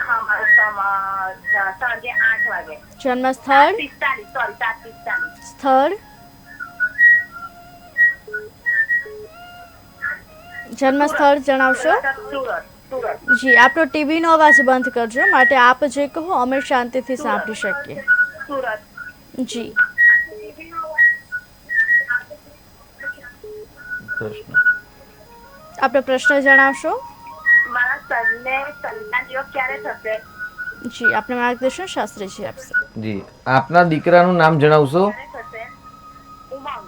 હા, મારો સાંજે 8 વાગે. જન્મ સ્થળ, 7:45. સોરી, 7:45. સ્થળ, જન્મ સ્થળ જણાવશો? સુરત. સુરત. જી આપનો ટીવીનો અવાજ બંધ કરજો માટે આપ જે કહો અમે શાંતિથી સાંભળી શકીએ. સુરત. જી પ્રશ્ન આપનો પ્રશ્ન જણાવશો? મારા સનને સંતાન યોગ ક્યારે થશે? જી આપને માર્ગદર્શન શાસ્ત્રીજી આપશે. જી આપના દીકરાનું નામ જણાવશો? ક્યારે થશે? ઉમંગ.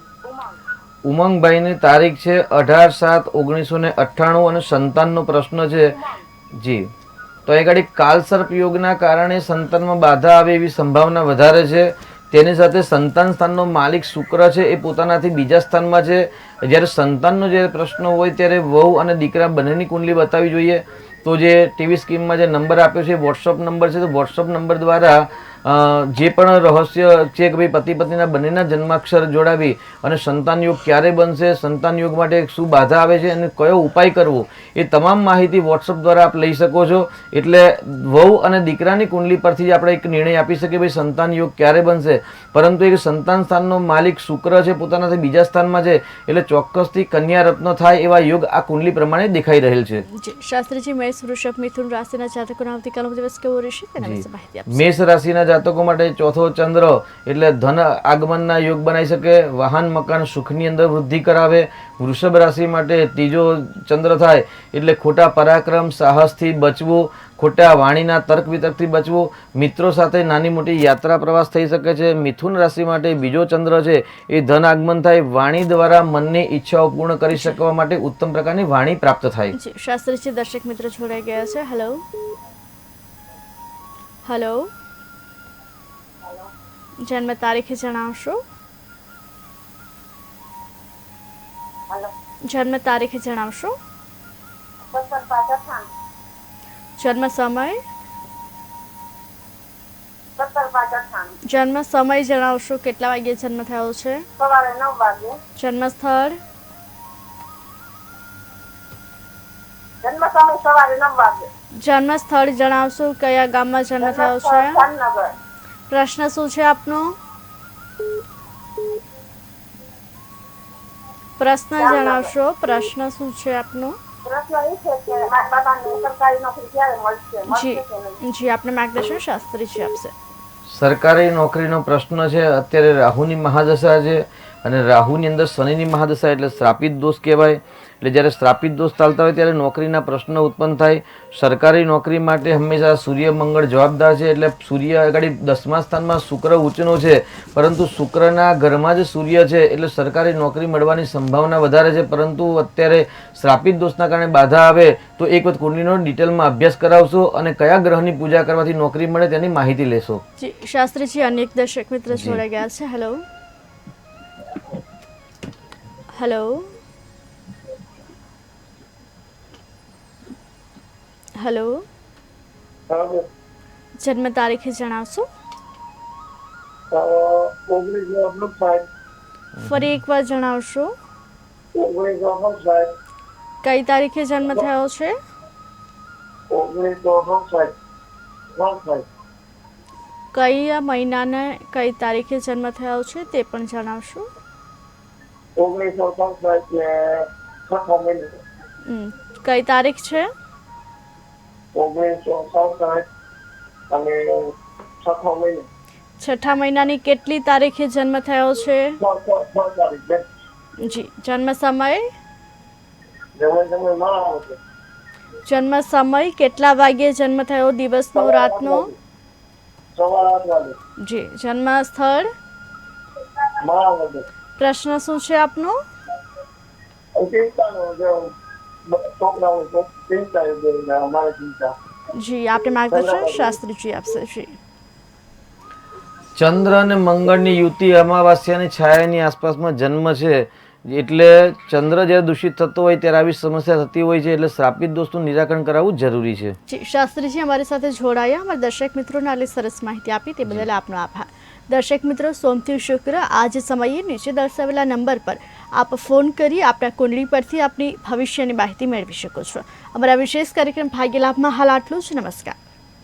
ઉમંગભાઈની તારીખ છે 18/7/1998 અને સંતાનનો પ્રશ્ન છે. જી તો એ ગાડી કાલસર્પ યોગના કારણે સંતાનમાં બાધા આવે એવી સંભાવના વધારે છે. તેની સાથે સંતાન સ્થાનનો માલિક શુક્ર છે એ પોતાનાથી બીજા સ્થાનમાં છે. જ્યારે સંતાનનો જે પ્રશ્ન હોય ત્યારે વહુ અને દીકરા બંનેની કુંડલી બતાવવી જોઈએ. તો જે ટીવી સ્ક્રીનમાં જે નંબર આપ્યો છે વોટ્સઅપ નંબર છે તો વોટ્સઅપ નંબર દ્વારા જે પણ રહસ્ય છે કે ભાઈ પતિ પત્નીના બંનેના જન્માક્ષર જોડાવી અને સંતાન યોગ ક્યારે બનશે, સંતાન યોગ માટે શું બાધા આવે છે અને કયો ઉપાય કરવો એ તમામ માહિતી વોટ્સઅપ દ્વારા આપ લઈ શકો છો. એટલે વહુ અને દીકરાની કુંડલી પરથી જ આપણે એક નિર્ણય આપી શકીએ ભાઈ સંતાન યોગ ક્યારે બનશે. પરંતુ એક સંતાન સ્થાનનો માલિક શુક્ર છે પોતાનાથી બીજા સ્થાનમાં છે એટલે ચોક્કસથી કન્યા રત્ન થાય એવા યોગ આ કુંડલી પ્રમાણે દેખાઈ રહેલ છે. જી શાસ્ત્રીજી મેષ, વૃષભ, મિથુન રાશિના જાતકોનો આવતીકાલનો દિવસ કેવો રહેશે તેના વિશે માહિતી આપશો. મેષ રાશિના જાતકો માટે ચોથો ચંદ્ર એટલે ધન આગમનના યોગ બનાવી શકે, વાહન મકાન સુખની અંદર વૃદ્ધિ કરાવે. વૃષભ રાશિ માટે ત્રીજો ચંદ્ર થાય એટલે ખોટા પરાક્રમ સાહસથી બચવું, ખોટા વાણીના તર્ક વિતર્કથી બચવું, મિત્રો સાથે નાની મોટી યાત્રા પ્રવાસ થઈ શકે છે. મિથુન રાશિ માટે બીજો ચંદ્ર છે એ ધન આગમન થાય, વાણી દ્વારા મનની ઈચ્છાઓ પૂર્ણ કરી શકવા માટે ઉત્તમ પ્રકારની વાણી પ્રાપ્ત થાય. જી શાસ્ત્રીજી દર્શક મિત્રો જોડાઈ ગયા છે. હેલો, હેલો, જન્મ તારીખ જણાવશો? જન્મ તારીખ જણાવશો? જન્મ સમય, જન્મ સમય જણાવશો? કેટલા વાગ્યે જન્મ થયો છે? સવારે 9 વાગે. જન્મ સ્થળ, જન્મ સમય સવારે 9 વાગે. જન્મ સ્થળ જણાવશો? કયા ગામમાં જન્મ થયો છે? જામનગર. પ્રશ્ન શું છે આપનો? પ્રશ્ન જણાવશો? પ્રશ્ન શું છે આપનો? પ્રશ્ન એ છે કે મારા બાબાને સરકારી નોકરી ક્યારે મળશે? જી જી આપને માર્ગદર્શન શાસ્ત્રીજી આપશે. સરકારી નોકરીનો પ્રશ્ન છે. અત્યારે રાહુની મહાદશા છે અને રાહુની અંદર શનિની મહાદશા એટલે શ્રાપિત દોષ કહેવાય. એટલે જ્યારે શ્રાપિત દોષ ચાલતા હોય ત્યારે નોકરીના પ્રશ્ન ઉત્પન્ન થાય. સરકારી નોકરી માટે હંમેશા સૂર્ય મંગળ જવાબદાર છે. એટલે સૂર્ય આગળ 10મા સ્થાનમાં શુક્ર ઉચ્ચનો છે, પરંતુ શુક્રના ઘરમાં જ સૂર્ય છે એટલે સરકારી નોકરી મળવાની સંભાવના વધારે છે. પરંતુ અત્યારે શ્રાપિત દોષના કારણે બાધા આવે તો એક વખત કુંડલીનો ડિટેલમાં અભ્યાસ કરાવશો અને કયા ગ્રહની પૂજા કરવાથી નોકરી મળે તેની માહિતી લેશો. જી શાસ્ત્રીજી, અનેક દર્શક મિત્ર જોડાઈ ગયા છે. હેલો હેલો હેલો, જન્મ તારીખ જણાવશો? ફરી એકવાર જણાવશો? કઈ તારીખે જન્મ થયો છે? કયા મહિનાને કઈ તારીખે જન્મ થયો છે તે પણ જણાવશો? કઈ તારીખ છે? 6ઠા મહિનાની કેટલી તારીખે જન્મ થયો છે? જી. જન્મ સમય? જન્મ સમય કેટલા વાગ્યે જન્મ થયો? દિવસનો, રાતનો? જી. જન્મ સ્થળ? પ્રશ્ન શું છે આપનો? જી, આપને માર્ગદર્શન શાસ્ત્રીજી આપશે. જી. ચંદ્ર અને મંગળની યુતિ અમાવાસ્યાની છાયાની આસપાસમાં જન્મ છે, એટલે ચંદ્ર જ્યારે દૂષિત થતો હોય ત્યારે આવી સમસ્યા થતી હોય છે. એટલે શ્રાપિત દોષનું નિરાકરણ કરાવવું જરૂરી છે. જી શાસ્ત્રીજી અમારી સાથે જોડાયા, અમારા દર્શક મિત્રોને આટલી સરસ માહિતી આપી તે બદલ આપનો આભાર. દર્શક મિત્રો, સોમથી શુક્ર આ જ સમયે નીચે દર્શાવેલા નંબર પર આપ ફોન કરી આપણા કુંડળી પરથી આપની ભવિષ્યની માહિતી મેળવી શકો છો. અમારા વિશેષ કાર્યક્રમ ભાગ્ય લાભમાં હાલ આટલું જ. નમસ્કાર.